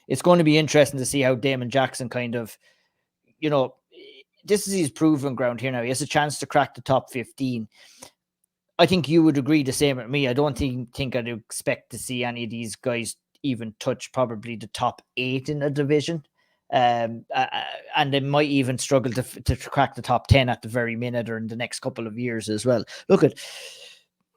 it's going to be interesting to see how Damon Jackson kind of, you know, this is his proven ground here now. He has a chance to crack the top 15. I think you would agree the same with me. I don't think I'd expect to see any of these guys even touch probably the top 8 in the division. And they might even struggle to crack the top 10 at the very minute, or in the next couple of years as well. Look, at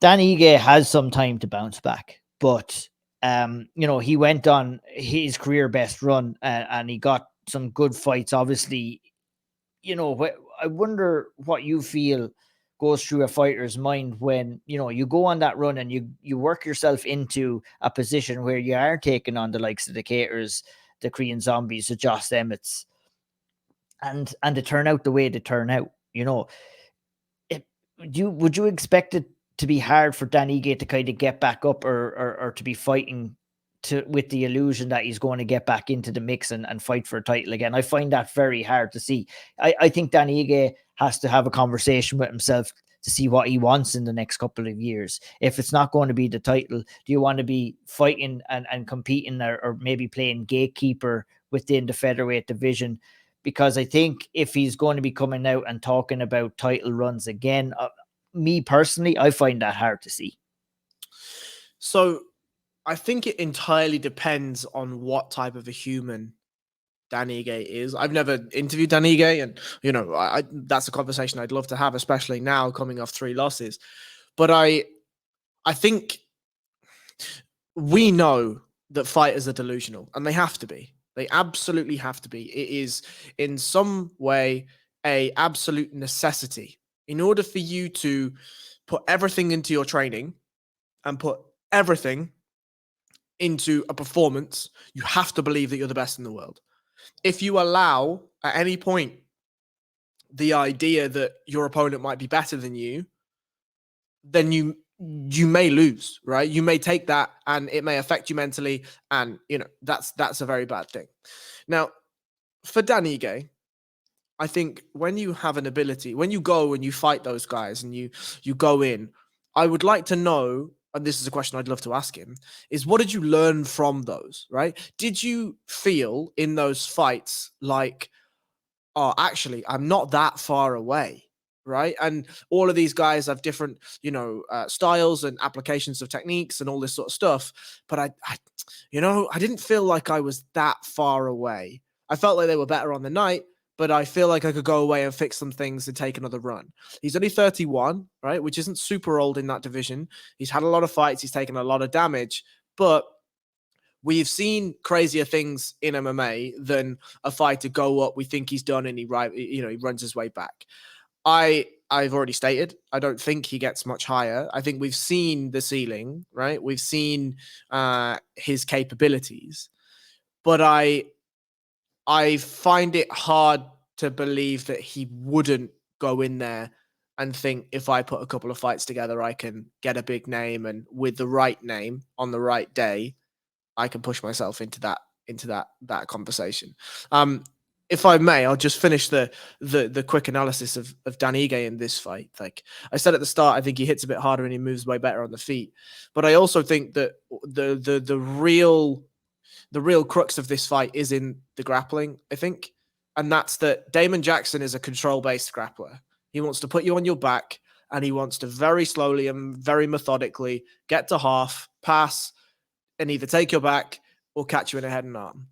Dan Ige has some time to bounce back, but you know, he went on his career best run, and he got some good fights. Obviously, you know, I wonder what you feel goes through a fighter's mind when, you know, you go on that run and you work yourself into a position where you are taking on the likes of the Caters, the Korean Zombies, the Josh Emmets, and they turn out the way they turn out. You know, would you expect it to be hard for Dan Ige to kind of get back up, or to be fighting with the illusion that he's going to get back into the mix and fight for a title again? I find that very hard to see. I think Dan Ige has to have a conversation with himself to see what he wants in the next couple of years. If it's not going to be the title, do you want to be fighting and competing, or maybe playing gatekeeper within the featherweight division? Because I think if he's going to be coming out and talking about title runs again, me personally, I find that hard to see. So I think it entirely depends on what type of a human Dan Ige is. I've never interviewed Dan Ige, and you know, that's a conversation I'd love to have, especially now coming off 3 losses. But I think we know that fighters are delusional, and they have to be. They absolutely have to be. It is in some way a absolute necessity. In order for you to put everything into your training and put everything into a performance, you have to believe that you're the best in the world. If you allow at any point the idea that your opponent might be better than you, then you may lose, right? You may take that and it may affect you mentally, and you know, that's a very bad thing. Now, for Dan Ige, I think when you have an ability, when you go and you fight those guys and you go in, I would like to know, and this is a question I'd love to ask him, is what did you learn from those, right? Did you feel in those fights like, oh, actually, I'm not that far away, right? And all of these guys have different, you know, styles and applications of techniques and all this sort of stuff. But I didn't feel like I was that far away. I felt like they were better on the night, but I feel like I could go away and fix some things and take another run. He's only 31, right? Which isn't super old in that division. He's had a lot of fights. He's taken a lot of damage, but we've seen crazier things in MMA than a fighter go up, we think he's done, and he runs his way back. I've already stated, I don't think he gets much higher. I think we've seen the ceiling, right? We've seen his capabilities, but I find it hard to believe that he wouldn't go in there and think, if I put a couple of fights together, I can get a big name, and with the right name on the right day, I can push myself into that conversation. if I may, I'll just finish the quick analysis of Dan Ige in this fight. Like I said at the start, I think he hits a bit harder and he moves way better on the feet. But I also think that the real crux of this fight is in the grappling, I think. And that's that Damon Jackson is a control-based grappler. He wants to put you on your back, and he wants to very slowly and very methodically get to half, pass, and either take your back or catch you in a head and arm.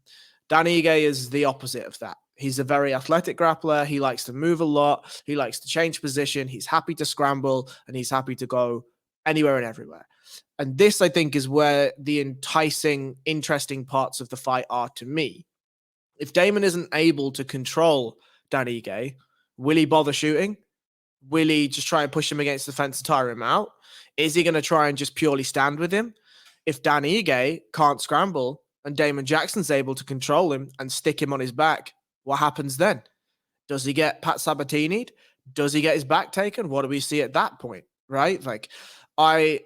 Dan Ige is the opposite of that. He's a very athletic grappler. He likes to move a lot. He likes to change position. He's happy to scramble, and he's happy to go anywhere and everywhere. And this, I think, is where the enticing, interesting parts of the fight are to me. If Damon isn't able to control Dan Ige, will he bother shooting? Will he just try and push him against the fence and tire him out? Is he going to try and just purely stand with him? If Dan Ige can't scramble and Damon Jackson's able to control him and stick him on his back, what happens then? Does he get Pat Sabatini'd? Does he get his back taken? What do we see at that point, right? Like, I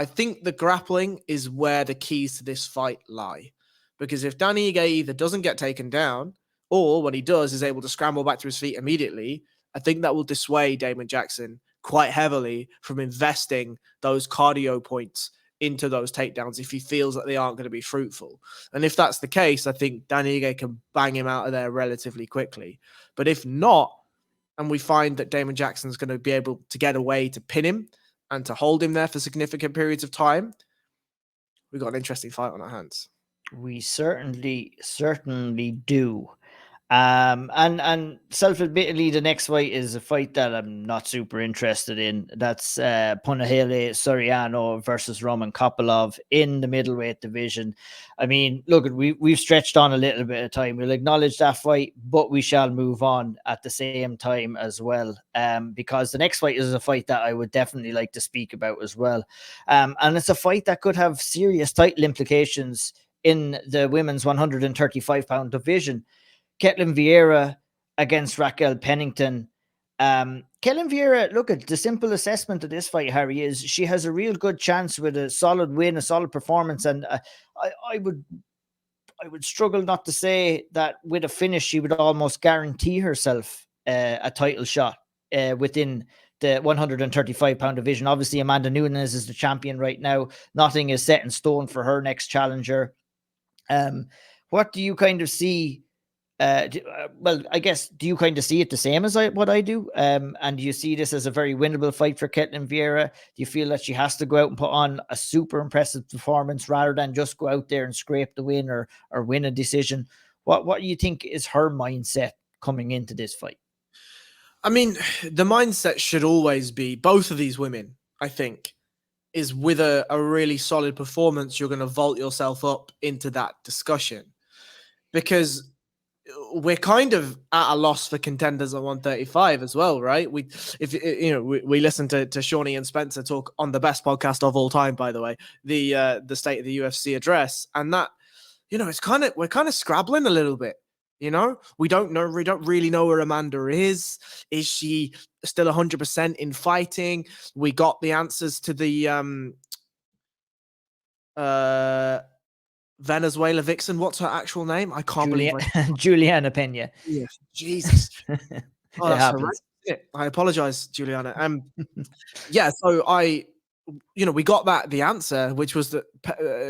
think the grappling is where the keys to this fight lie. Because if Dan Ige either doesn't get taken down, or when he does, is able to scramble back to his feet immediately, I think that will dissuade Damon Jackson quite heavily from investing those cardio points into those takedowns if he feels that they aren't going to be fruitful. And if that's the case, I think Dan Ige can bang him out of there relatively quickly. But if not, and we find that Damon Jackson's going to be able to get away to pin him and to hold him there for significant periods of time, we've got an interesting fight on our hands. We certainly do. And self-admittedly, the next fight is a fight that I'm not super interested in. That's Punahele Soriano versus Roman Kopylov in the middleweight division. I mean, look, we've stretched on a little bit of time. We'll acknowledge that fight, but we shall move on at the same time as well. Because the next fight is a fight that I would definitely like to speak about as well. And it's a fight that could have serious title implications in the women's 135-pound division. Ketlen Vieira against Raquel Pennington. Ketlen Vieira, look at the simple assessment of this fight, Harry, is she has a real good chance with a solid win, a solid performance. And I would struggle not to say that with a finish, she would almost guarantee herself a title shot within the 135-pound division. Obviously, Amanda Nunes is the champion right now. Nothing is set in stone for her next challenger. What do you kind of see? Well, I guess, do you kind of see it the same as what I do? And do you see this as a very winnable fight for Ketlen Vieira? Do you feel that she has to go out and put on a super impressive performance rather than just go out there and scrape the win or win a decision? What do you think is her mindset coming into this fight? I mean, the mindset should always be, both of these women, I think, is with a really solid performance, you're going to vault yourself up into that discussion. Because we're kind of at a loss for contenders on 135 as well, right? We listen to Shawnee and Spencer talk on the best podcast of all time, by the way, the State of the UFC address, and that, we're kind of scrabbling a little bit. We don't really know where Amanda is. Is she still 100% in fighting? We got the answers to the Venezuela vixen. What's her actual name? I can't believe Juliana Pena. Yeah, Jesus. Oh, it happens. I apologize, Juliana. So we got the answer, which was that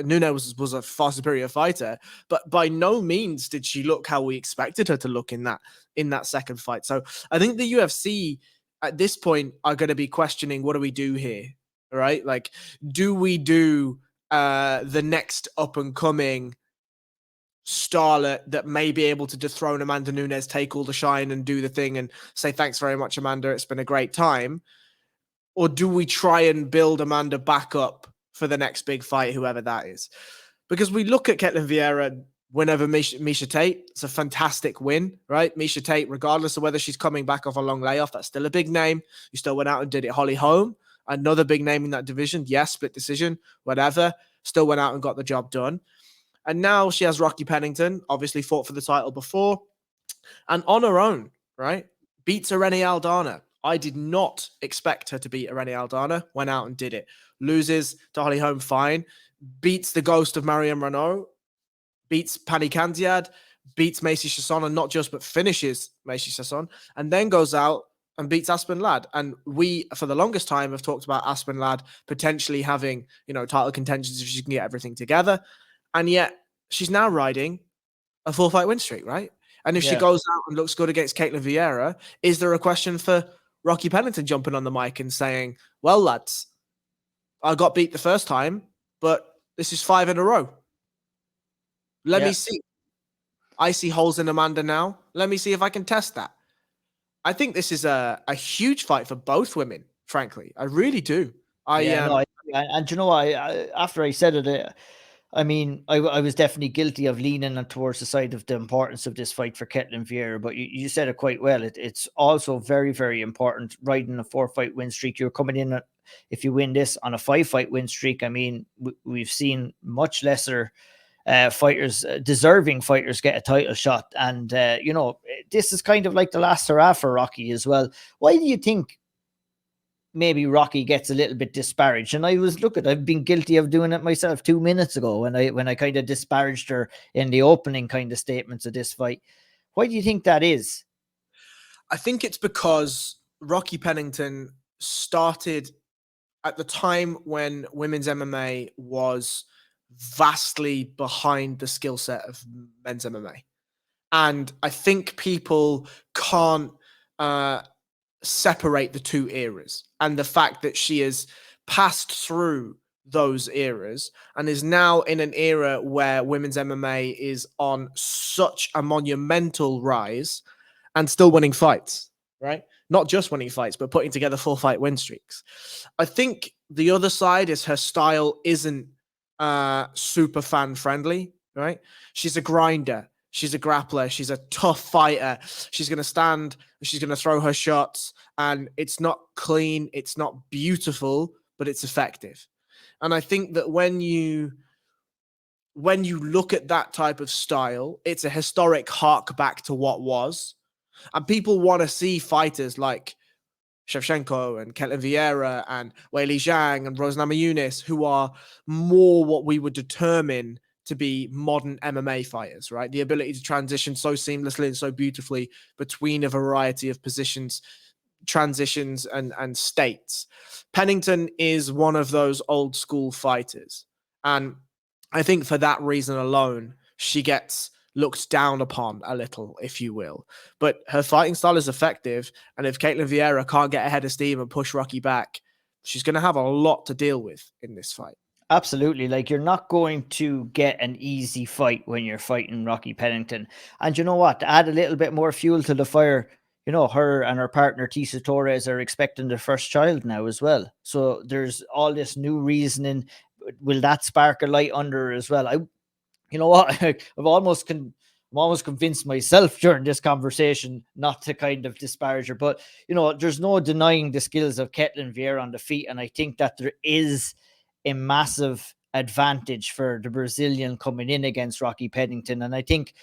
Nunes was a far superior fighter, but by no means did she look how we expected her to look in that second fight. So I think the UFC at this point are going to be questioning, what do we do here? Right? Like, do we do the next up and coming starlet that may be able to dethrone Amanda Nunes, take all the shine and do the thing and say, thanks very much, Amanda, it's been a great time? Or do we try and build Amanda back up for the next big fight, whoever that is? Because we look at Ketlen Vieira win over Miesha Tate. It's a fantastic win, right? Miesha Tate, regardless of whether she's coming back off a long layoff, that's still a big name. You still went out and did it. Holly Holm, another big name in that division. Yes, split decision, whatever. Still went out and got the job done. And now she has Rocky Pennington, obviously fought for the title before. And on her own, right? Beats Irene Aldana. I did not expect her to beat Irene Aldana. Went out and did it. Loses to Holly Holm, fine. Beats the ghost of Mariam Renault. Beats Pani Kanziad. beats Macy Chiasson, and not just, but finishes Macy Chiasson, and then goes out and beats Aspen Ladd. And we, for the longest time, have talked about Aspen Ladd potentially having, title contentions if she can get everything together. And yet she's now riding a 4-fight win streak, right? And if she goes out and looks good against Caitlin Vieira, is there a question for Rocky Pennington jumping on the mic and saying, well, lads, I got beat the first time, but this is 5 in a row. Let me see. I see holes in Amanda now. Let me see if I can test that. I think this is a huge fight for both women, frankly. I really do. And you know, after I said it, I mean, I was definitely guilty of leaning towards the side of the importance of this fight for Ketlen Vieira, but you said it quite well. It's also very, very important riding a 4-fight win streak. You're coming in, if you win this, on a 5-fight win streak. I mean, we've seen much lesser fighters, deserving fighters, get a title shot. And, this is kind of like the last hurrah for Rocky as well. Why do you think maybe Rocky gets a little bit disparaged? And I've been guilty of doing it myself 2 minutes ago when I kind of disparaged her in the opening kind of statements of this fight. Why do you think that is? I think it's because Rocky Pennington started at the time when women's MMA was vastly behind the skill set of men's MMA. And I think people can't separate the two eras, and the fact that she has passed through those eras and is now in an era where women's MMA is on such a monumental rise and still winning fights, right? Not just winning fights, but putting together 4-fight win streaks. I think the other side is her style isn't super fan friendly, right? She's a grinder. She's a grappler. She's a tough fighter. She's going to stand. She's going to throw her shots. And it's not clean. It's not beautiful, but it's effective. And I think that when you look at that type of style, it's a historic hark back to what was. And people want to see fighters like Shevchenko and Ketlen Vieira and Weili Zhang and Rose Namajunas, who are more what we would determine to be modern MMA fighters, right? The ability to transition so seamlessly and so beautifully between a variety of positions, transitions, and states. Pennington is one of those old school fighters. And I think for that reason alone, she gets looked down upon a little, if you will. But her fighting style is effective. And if Caitlin Vieira can't get ahead of steam and push Rocky back, she's going to have a lot to deal with in this fight. Absolutely. Like, you're not going to get an easy fight when you're fighting Rocky Pennington. And you know what? To add a little bit more fuel to the fire, her and her partner Tisa Torres are expecting their first child now as well. So there's all this new reasoning. Will that spark a light under her as well? You know what? I'm almost convinced myself during this conversation not to kind of disparage her. But, there's no denying the skills of Ketlen Vieira on the feet. And I think that there is a massive advantage for the Brazilian coming in against Rocky Pennington. And I think,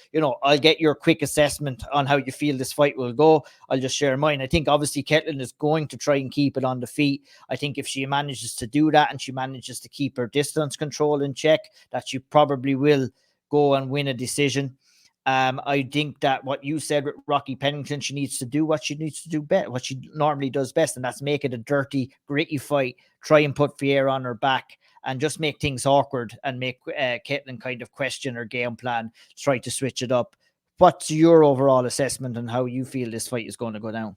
I'll get your quick assessment on how you feel this fight will go. I'll just share mine. I think obviously Ketlen is going to try and keep it on the feet. I think if she manages to do that and she manages to keep her distance control in check, that she probably will go and win a decision. I think that what you said with Rocky Pennington, she needs to do what she needs to do best, what she normally does best, and that's make it a dirty, gritty fight, try and put Vieira on her back, and just make things awkward and make Caitlin kind of question her game plan, try to switch it up. What's your overall assessment on how you feel this fight is going to go down?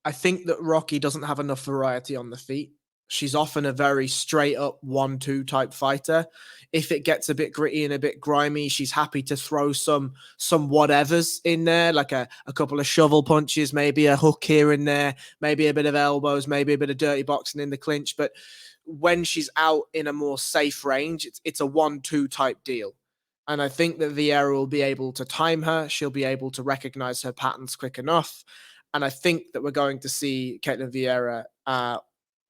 I think that Rocky doesn't have enough variety on the feet. She's often a very straight up 1-2 type fighter. If it gets a bit gritty and a bit grimy, she's happy to throw some whatevers in there, like a couple of shovel punches, maybe a hook here and there, maybe a bit of elbows, maybe a bit of dirty boxing in the clinch. But when she's out in a more safe range, it's a 1-2 type deal. And I think that Vieira will be able to time her. She'll be able to recognize her patterns quick enough. And I think that we're going to see Ketlen Vieira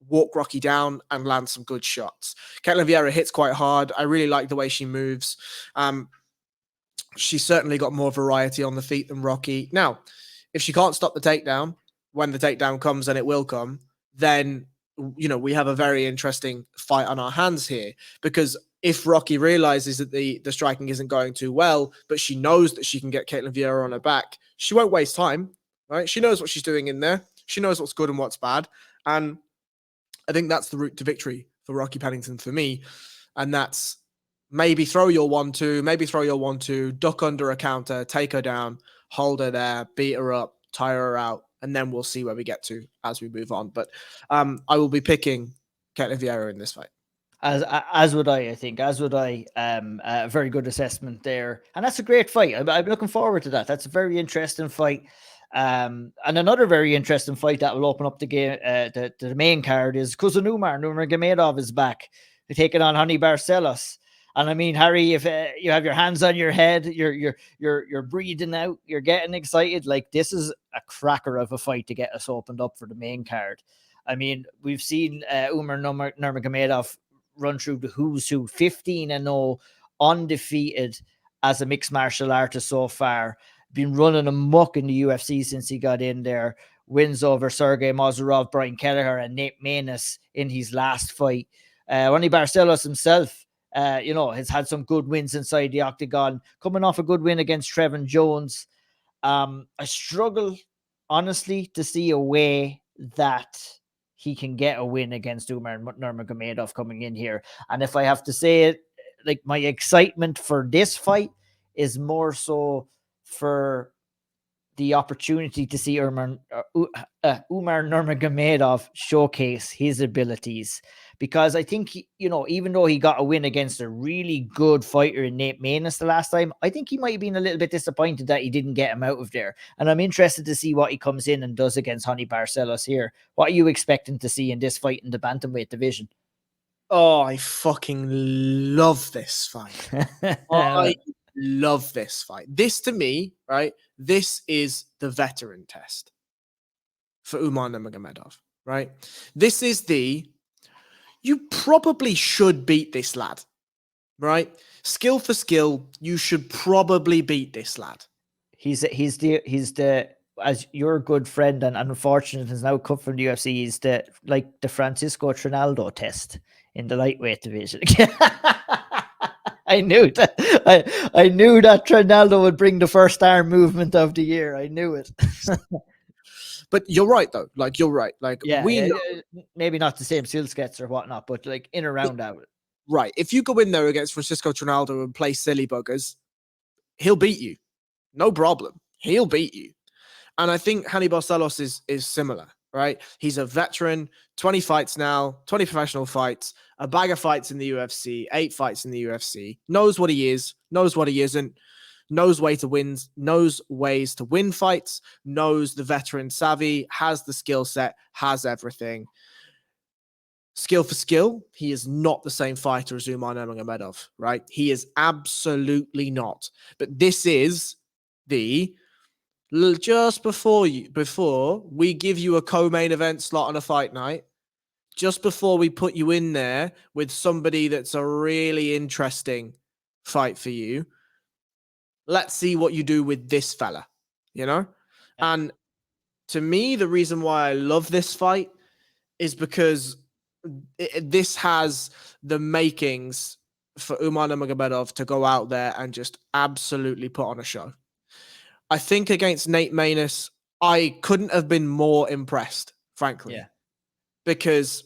walk Rocky down and land some good shots. Ketlen Vieira hits quite hard. I really like the way she moves. She's certainly got more variety on the feet than Rocky. Now, if she can't stop the takedown, when the takedown comes, and it will come, then, we have a very interesting fight on our hands here, because if Rocky realizes that the striking isn't going too well, but she knows that she can get Caitlin Vieira on her back, she won't waste time, right? She knows what she's doing in there. She knows what's good and what's bad. And I think that's the route to victory for Rocky Pennington for me. And that's maybe throw your 1-2, duck under a counter, take her down, hold her there, beat her up, tire her out, and then we'll see where we get to as we move on. But I will be picking Caitlin Vieira in this fight. As would I think. As would I. A very good assessment there. And that's a great fight. I'm looking forward to that. That's a very interesting fight. And another very interesting fight that will open up the game, the main card is Cousin Nurmagomedov is back, taking on Honey Barcelos. And I mean, Harry, if you have your hands on your head, you're breathing out, you're getting excited. Like, this is a cracker of a fight to get us opened up for the main card. I mean, we've seen Umar Nurmagomedov run through the who's who, 15-0, undefeated as a mixed martial artist so far. Been running amok in the UFC since he got in there. Wins over Sergey Mazurov, Brian Kelleher, and Nate Maness in his last fight. Ronnie Barcelos himself, has had some good wins inside the octagon, coming off a good win against Trevin Jones. I struggle, honestly, to see a way that he can get a win against Umar Nurmagomedov coming in here. And if I have to say it, like, my excitement for this fight is more so for the opportunity to see Umar Nurmagomedov showcase his abilities, because I think even though he got a win against a really good fighter in Nate Maness the last time, I think he might have been a little bit disappointed that he didn't get him out of there. And I'm interested to see what he comes in and does against Honey Barcelos here. What are you expecting to see in this fight in the bantamweight division? Oh, I fucking love this fight. I love this fight. This, to me, right? This is the veteran test for Umar Nurmagomedov, right? This is you probably should beat this lad, right? Skill for skill, you should probably beat this lad. He's the as your good friend and unfortunate has now come from the UFC, he's the Francisco Trinaldo test in the lightweight division. I knew that. I knew that Trinaldo would bring the first arm movement of the year. I knew it. But you're right, though. Like, you're right. Like, yeah, we know, maybe not the same skill sets or whatnot, but like in around that. Right. If you go in there against Francisco Trinaldo and play silly buggers, he'll beat you. No problem. He'll beat you. And I think Honey Barcelos is similar, right? He's a veteran, 20 fights now, 20 professional fights, a bag of fights in the UFC, 8 fights in the UFC, knows what he is, knows what he isn't, knows ways to win fights, knows the veteran savvy, has the skill set, has everything. Skill for skill, he is not the same fighter as Umar Nurmagomedov, right? He is absolutely not. But this is just before we give you a co-main event slot on a fight night, just before we put you in there with somebody that's a really interesting fight for you, let's see what you do with this fella, Yeah. And to me, the reason why I love this fight is because this has the makings for Umar Nurmagomedov to go out there and just absolutely put on a show. I think against Nate Maness, I couldn't have been more impressed, frankly. Yeah. Because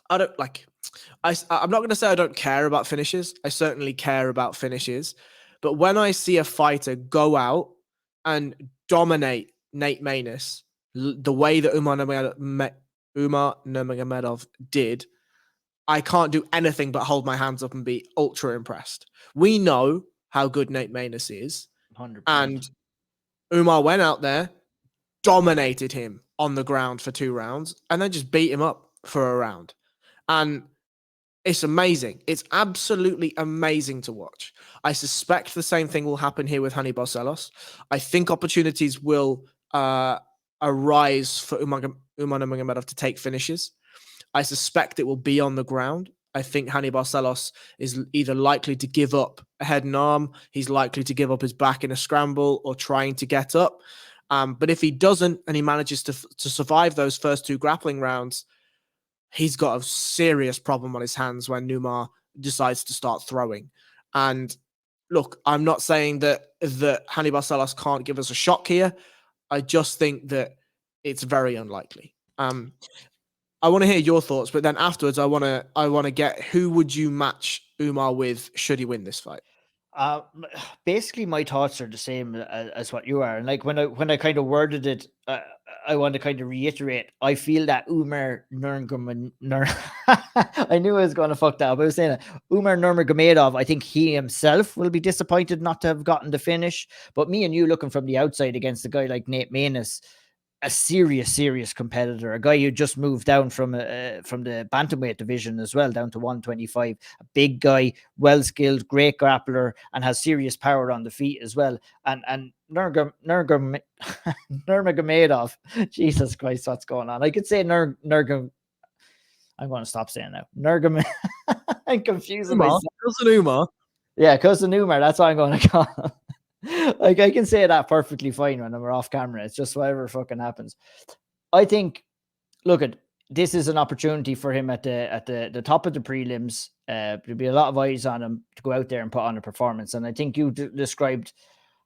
I'm not going to say I don't care about finishes. I certainly care about finishes. But when I see a fighter go out and dominate Nate Maness the way that Umar Nurmagomedov did, I can't do anything but hold my hands up and be ultra impressed. We know how good Nate Maness is. 100%. And Umar went out there, dominated him on the ground for 2 rounds, and then just beat him up for a round. And it's amazing. It's absolutely amazing to watch. I suspect the same thing will happen here with Honey Barcelos. I think opportunities will arise for Umar Nurmagomedov to take finishes. I suspect it will be on the ground. I think Honey Barcelos is either likely to give up a head and arm, he's likely to give up his back in a scramble or trying to get up. But if he doesn't and he manages to survive those first 2 grappling rounds, he's got a serious problem on his hands when Umar decides to start throwing. And look, I'm not saying that Hannibal Barcelos can't give us a shock here. I just think that it's very unlikely. I want to hear your thoughts, but then afterwards, I want to get, who would you match Umar with should he win this fight? Basically, my thoughts are the same as what you are, and like when I kind of worded it, I want to kind of reiterate. I feel that Umar Nurmagomedov. I knew I was going to fuck that up. I was saying that Umar Nurmagomedov. I think he himself will be disappointed not to have gotten the finish. But me and you looking from the outside against a guy like Nate Maness, a serious competitor, a guy who just moved down from the bantamweight division as well, down to 125, a big guy, well skilled, great grappler, and has serious power on the feet as well. And Nurmagomedov, Jesus Christ, what's going on? I could say Nurgam. I'm going to stop saying now. Nurgam. I'm confusing myself. Cousin Umar. Yeah, Cousin Umar. That's what I'm going to call him. Like, I can say that perfectly fine when we're off camera. It's just whatever fucking happens. I think, look, this is an opportunity for him at the top of the prelims. There'll be a lot of eyes on him to go out there and put on a performance. And I think you described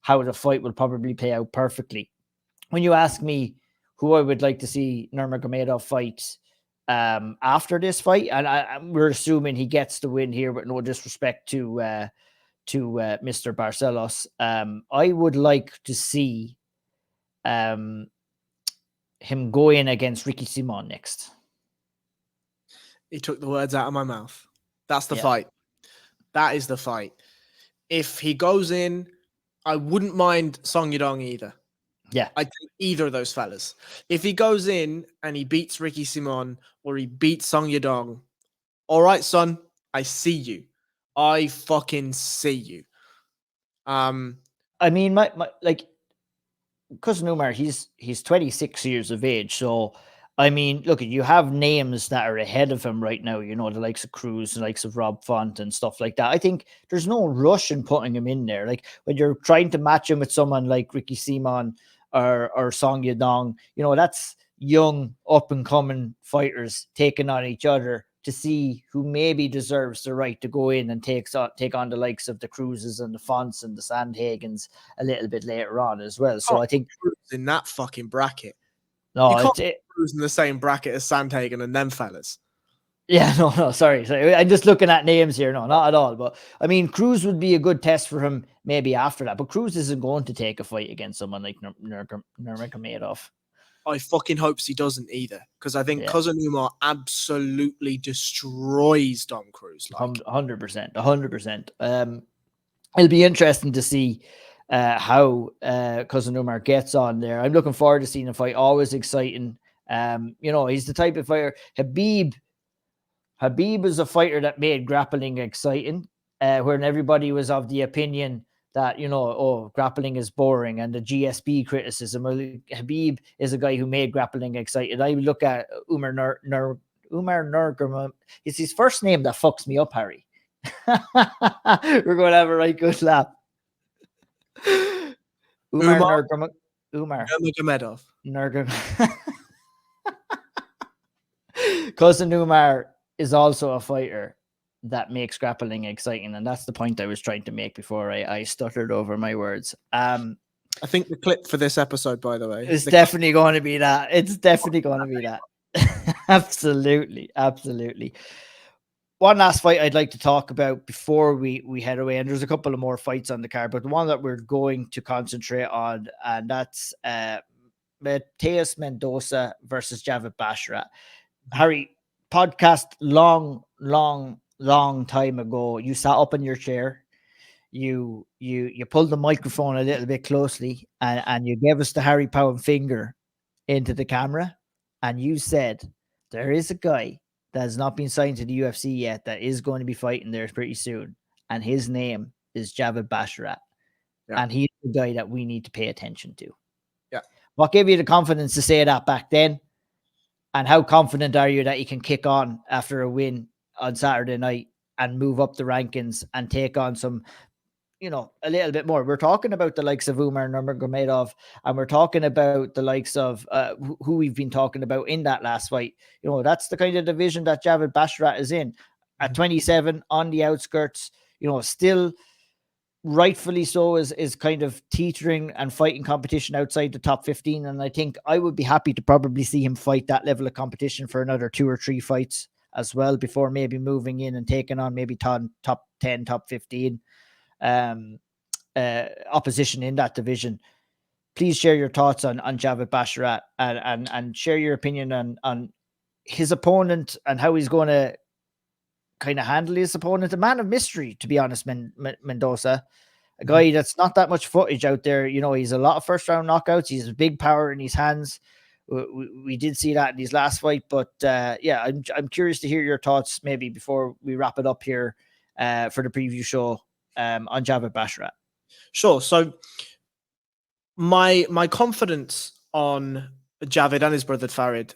how the fight will probably play out perfectly. When you ask me who I would like to see Nurmagomedov fight after this fight, and we're assuming he gets the win here, but no disrespect to Mr. Barcelos. I would like to see him go in against Ricky Simon next. He took the words out of my mouth. That's the fight. That is the fight. If he goes in, I wouldn't mind Song Yadong either. Yeah. I'd take either of those fellas. If he goes in and he beats Ricky Simon or he beats Song Yadong, all right, son, I see you. I fucking see you. I mean, my like Cousin Umar, he's 26 years of age. So, I mean, look, you have names that are ahead of him right now, you know, the likes of Cruz, the likes of Rob Font and stuff like that. I think there's no rush in putting him in there. Like when you're trying to match him with someone like Ricky Simon or Song Yadong, you know, that's young, up and coming fighters taking on each other to see who maybe deserves the right to go in and take on the likes of the Cruzes and the Fonts and the Sandhagens a little bit later on as well. So I think in that fucking bracket. No, you can't Cruz in the same bracket as Sandhagen and them fellas. Yeah, no, sorry. I'm just looking at names here. No, not at all. But I mean, Cruz would be a good test for him maybe after that. But Cruz isn't going to take a fight against someone like Nurmagomedov. I fucking hopes he doesn't either, because I think Cousin Umar absolutely destroys Dom Cruz. 100%. It'll be interesting to see how Cousin Umar gets on there. I'm looking forward to seeing a fight. Always exciting. You know, he's the type of fighter. Habib is a fighter that made grappling exciting, when everybody was of the opinion that, you know, grappling is boring, and the GSP criticism. Habib is a guy who made grappling exciting. I look at Umar Nurmagomedov. It's his first name that fucks me up, Harry. We're going to have a right good laugh. Umar Nurmagomedov. Cousin Umar is also a fighter that makes grappling exciting, and that's the point I was trying to make before I stuttered over my words. I think the clip for this episode, by the way, it's definitely going to be that. It's definitely going to be that. Absolutely. One last fight I'd like to talk about before we head away, and there's a couple of more fights on the card, but the one that we're going to concentrate on, and that's Mateus Mendoza versus Javid Basharat. Harry, podcast long time ago, you sat up in your chair, you pulled the microphone a little bit closely, and you gave us the Harry Pound finger into the camera, and you said there is a guy that has not been signed to the UFC yet that is going to be fighting there pretty soon, and his name is Javid Basharat, and he's the guy that we need to pay attention to. What gave you the confidence to say that back then? And how confident are you that he can kick on after a win on Saturday night and move up the rankings and take on some, you know, a little bit more? We're talking about the likes of Umar Nurmagomedov, and we're talking about the likes of who we've been talking about in that last fight. You know, that's the kind of division that Javid Basharat is in. at 27 on the outskirts, still rightfully so is kind of teetering and fighting competition outside the top 15. And I think I would be happy to probably see him fight that level of competition for another 2 or 3 fights as well, before maybe moving in and taking on maybe top 10, top 15 opposition in that division. Please share your thoughts on Javid Basharat and share your opinion on his opponent and how he's going to kind of handle his opponent. A man of mystery, to be honest, Mendoza. A guy that's not that much footage out there. He's a lot of first round knockouts. He's a big power in his hands. We did see that in his last fight, but I'm curious to hear your thoughts maybe before we wrap it up here for the preview show on Javid Basharat. Sure. So my confidence on Javid and his brother Farid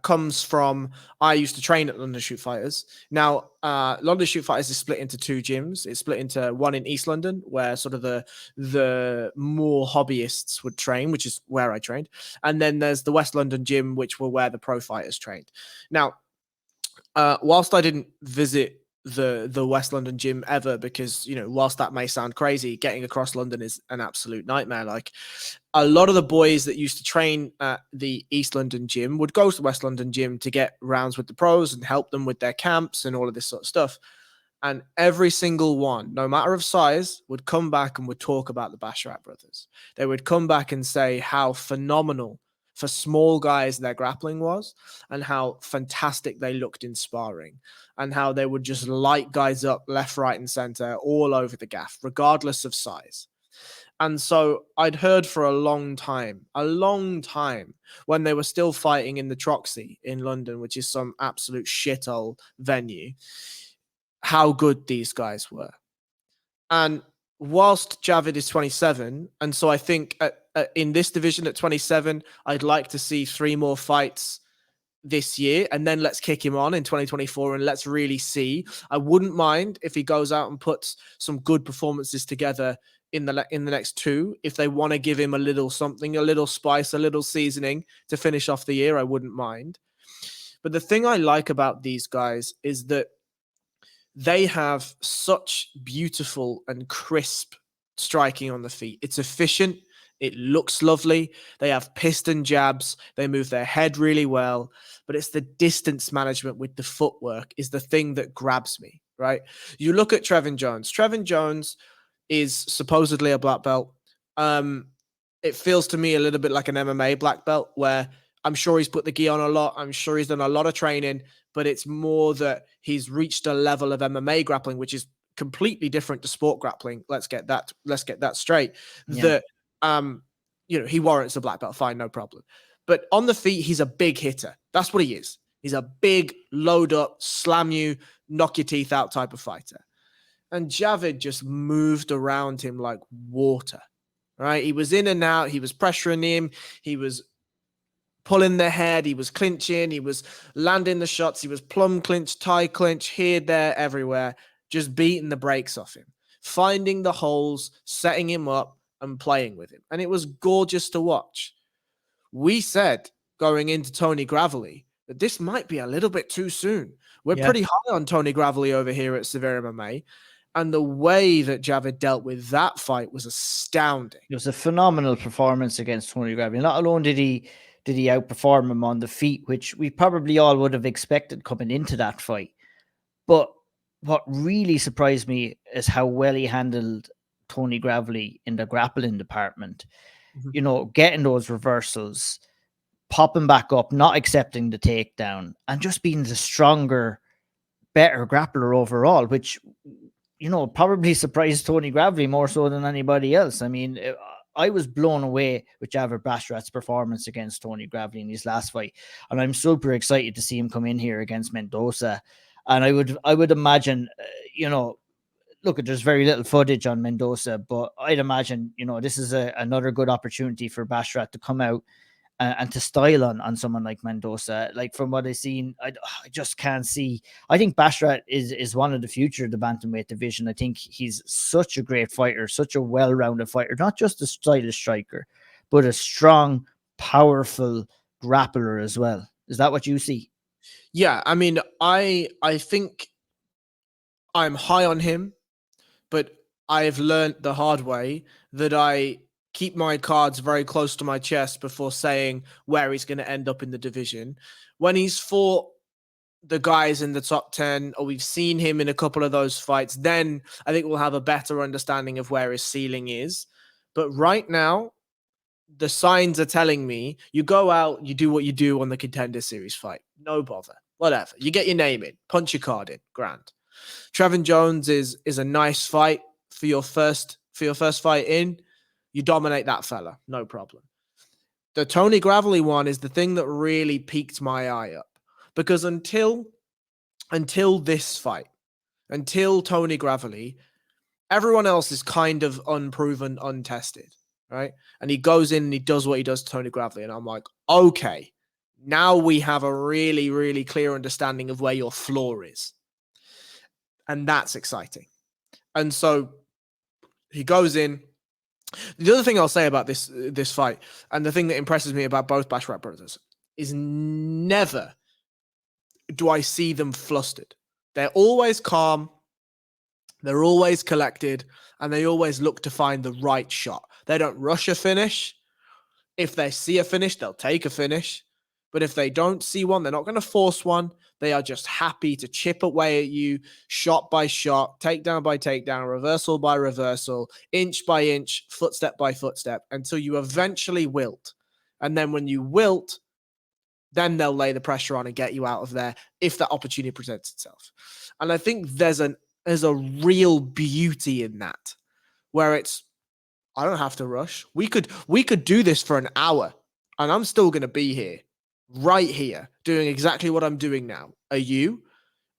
comes from, I used to train at London Shoot Fighters. Now, London Shoot Fighters is split into 2 gyms. It's split into one in East London, where sort of the more hobbyists would train, which is where I trained. And then there's the West London gym, which were where the pro fighters trained. Now, whilst I didn't visit the West London gym ever, because whilst that may sound crazy, getting across London is an absolute nightmare. Like, a lot of the boys that used to train at the East London gym would go to the West London gym to get rounds with the pros and help them with their camps and all of this sort of stuff. And every single one, no matter of size, would come back and would talk about the Basharat brothers. They would come back and say how phenomenal for small guys their grappling was, and how fantastic they looked in sparring, and how they would just light guys up left, right, and center all over the gaff, regardless of size. And so I'd heard for a long time, when they were still fighting in the Troxy in London, which is some absolute shithole venue, how good these guys were. And whilst Javid is 27, and so I think in this division at 27, I'd like to see 3 more fights this year, and then let's kick him on in 2024 and let's really see. I wouldn't mind if he goes out and puts some good performances together in the next 2. If they want to give him a little something, a little spice, a little seasoning to finish off the year, I wouldn't mind. But the thing I like about these guys is that they have such beautiful and crisp striking on the feet. It's efficient. It looks lovely. They have piston jabs. They move their head really well. But it's the distance management with the footwork is the thing that grabs me, right? You look at Trevin Jones. Trevin Jones is supposedly a black belt. It feels to me a little bit like an MMA black belt, where I'm sure he's put the gi on a lot. I'm sure he's done a lot of training, but it's more that he's reached a level of MMA grappling, which is completely different to sport grappling. Let's get that straight. Yeah. That, he warrants a black belt. Fine, no problem. But on the feet, he's a big hitter. That's what he is. He's a big load up, slam you, knock your teeth out type of fighter. And Javid just moved around him like water, right? He was in and out. He was pressuring him. He was pulling the head. He was clinching. He was landing the shots. He was plum clinch, tie clinch, here, there, everywhere, just beating the brakes off him, finding the holes, setting him up and playing with him. And it was gorgeous to watch. We said going into Tony Gravely that this might be a little bit too soon. We're pretty high on Tony Gravely over here at SevereMMA. And the way that Javid dealt with that fight was astounding. It was a phenomenal performance against Tony Gravely. Not alone did he outperform him on the feet, which we probably all would have expected coming into that fight. But what really surprised me is how well he handled Tony Gravely in the grappling department. Mm-hmm. Getting those reversals, popping back up, not accepting the takedown, and just being the stronger, better grappler overall, which probably surprised Tony Gravely more so than anybody else. I mean, I was blown away with Javid Basharat's performance against Tony Gravely in his last fight. And I'm super excited to see him come in here against Mendoza. And I would imagine, look, there's very little footage on Mendoza, but I'd imagine, this is another good opportunity for Basharat to come out and to style on someone like Mendoza. Like, from what I've seen, I just can't see. I think Basharat is one of the future of the bantamweight division. I think he's such a great fighter, such a well-rounded fighter, not just a stylish striker, but a strong, powerful grappler as well. Is that what you see? Yeah, I mean, I think I'm high on him, but I have learned the hard way that I keep my cards very close to my chest before saying where he's going to end up in the division. When he's fought the guys in the top 10, or we've seen him in a couple of those fights, then I think we'll have a better understanding of where his ceiling is. But right now, the signs are telling me you go out, you do what you do on the Contender Series fight. No bother. Whatever. You get your name in, punch your card in. Grand. Trevin Jones is a nice fight for your first fight in. You dominate that fella. No problem. The Tony Gravely one is the thing that really piqued my eye up. Because until this fight, until Tony Gravely, everyone else is kind of unproven, untested, right? And he goes in and he does what he does to Tony Gravely. And I'm like, okay, now we have a really, really clear understanding of where your floor is. And that's exciting. And so he goes in. The other thing I'll say about this fight, and the thing that impresses me about both Basharat brothers, is never do I see them flustered. They're always calm. They're always collected, and they always look to find the right shot. They don't rush a finish. If they see a finish, they'll take a finish. But if they don't see one, they're not going to force one. They are just happy to chip away at you, shot by shot, takedown by takedown, reversal by reversal, inch by inch, footstep by footstep, until you eventually wilt. And then when you wilt, then they'll lay the pressure on and get you out of there if that opportunity presents itself. And I think there's a real beauty in that, where it's, I don't have to rush. We could do this for an hour, and I'm still going to be here, right here, doing exactly what I'm doing now. Are you?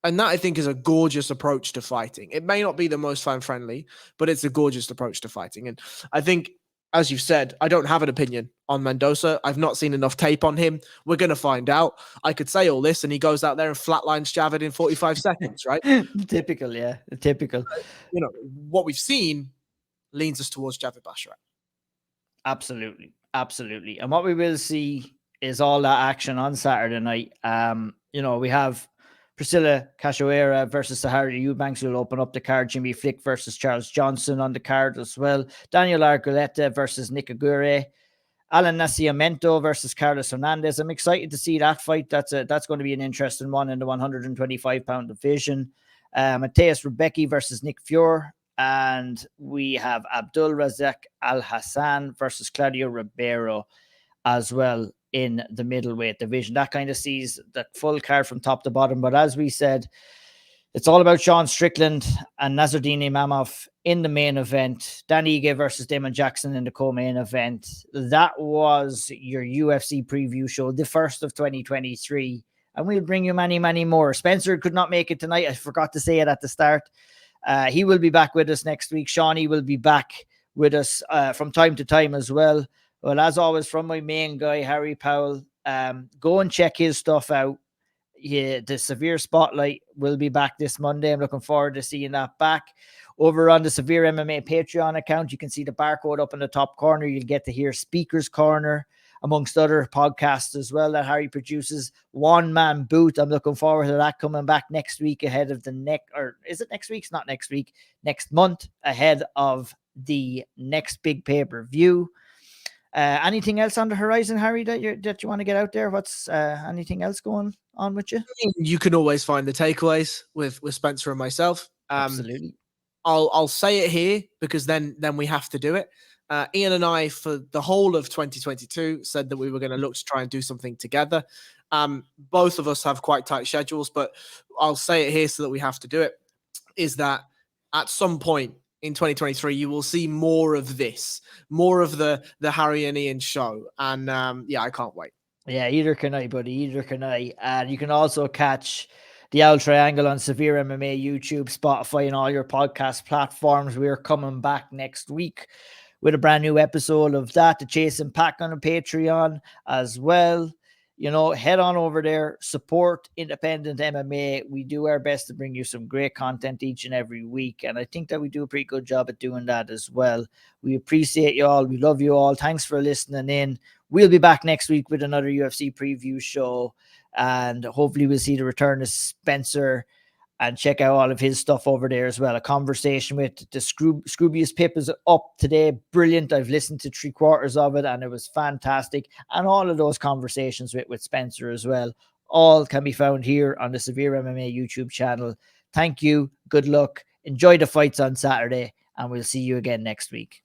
And that, I think, is a gorgeous approach to fighting. It may not be the most fan-friendly, but it's a gorgeous approach to fighting. And I think, as you've said, I don't have an opinion on Mendoza. I've not seen enough tape on him. We're going to find out. I could say all this, and he goes out there and flatlines Javid in 45 seconds, right? Typical, yeah. Typical. You know, what we've seen leans us towards Javid Basharat. Absolutely. Absolutely. And what we will see is all that action on Saturday night. We have Priscilla Cachoeira versus Sahara Eubanks, who will open up the card. Jimmy Flick versus Charles Johnson on the card as well. Daniel Arguleta versus Nick Aguirre. Alan Nascimento versus Carlos Hernandez. I'm excited to see that fight. That's going to be an interesting one in the 125-pound division. Mateus Rebecki versus Nick Fior. And we have Abdul Razak Al Hassan versus Claudio Ribeiro as well in the middleweight division. That kind of sees the full card from top to bottom. But as we said, it's all about Sean Strickland and Nassourdine Imavov in the main event. Dan Ige versus Damon Jackson in the co-main event. That was your UFC preview show, the first of 2023. And we'll bring you many, many more. Spencer could not make it tonight. I forgot to say it at the start. He will be back with us next week. Shawnee will be back with us from time to time as well. Well, as always, from my main guy, Harry Powell, go and check his stuff out. Yeah, the Severe Spotlight will be back this Monday. I'm looking forward to seeing that back. Over on the SevereMMA Patreon account, you can see the barcode up in the top corner. You'll get to hear Speaker's Corner, amongst other podcasts as well that Harry produces. One Man Boot. I'm looking forward to that coming back next week ahead of is it next week? It's not next week. Next month ahead of the next big pay-per-view. Anything else on the horizon, Harry, that you want to get out there? What's anything else going on with you? You can always find the takeaways with Spencer and myself. Absolutely. I'll say it here because then we have to do it. Ian and I, for the whole of 2022, said that we were going to look to try and do something together. Both of us have quite tight schedules, but I'll say it here so that we have to do it, is that at some point in 2023, you will see more of this, more of the Harry and Ian show. And I can't wait. Yeah, either can I, buddy. Either can I. And you can also catch the Owl Triangle on SevereMMA, YouTube, Spotify, and all your podcast platforms. We're coming back next week with a brand new episode of that, the Chase and Pack on the Patreon as well. Head on over there, support independent MMA. We do our best to bring you some great content each and every week. And I think that we do a pretty good job at doing that as well. We appreciate you all. We love you all. Thanks for listening in. We'll be back next week with another UFC preview show. And hopefully we'll see the return of Spencer and check out all of his stuff over there as well. A conversation with the Scroobius Pip is up today. Brilliant. I've listened to 3/4 of it and it was fantastic. And all of those conversations with Spencer as well, all can be found here on the SevereMMA YouTube channel. Thank you. Good luck. Enjoy the fights on Saturday, and we'll see you again next week.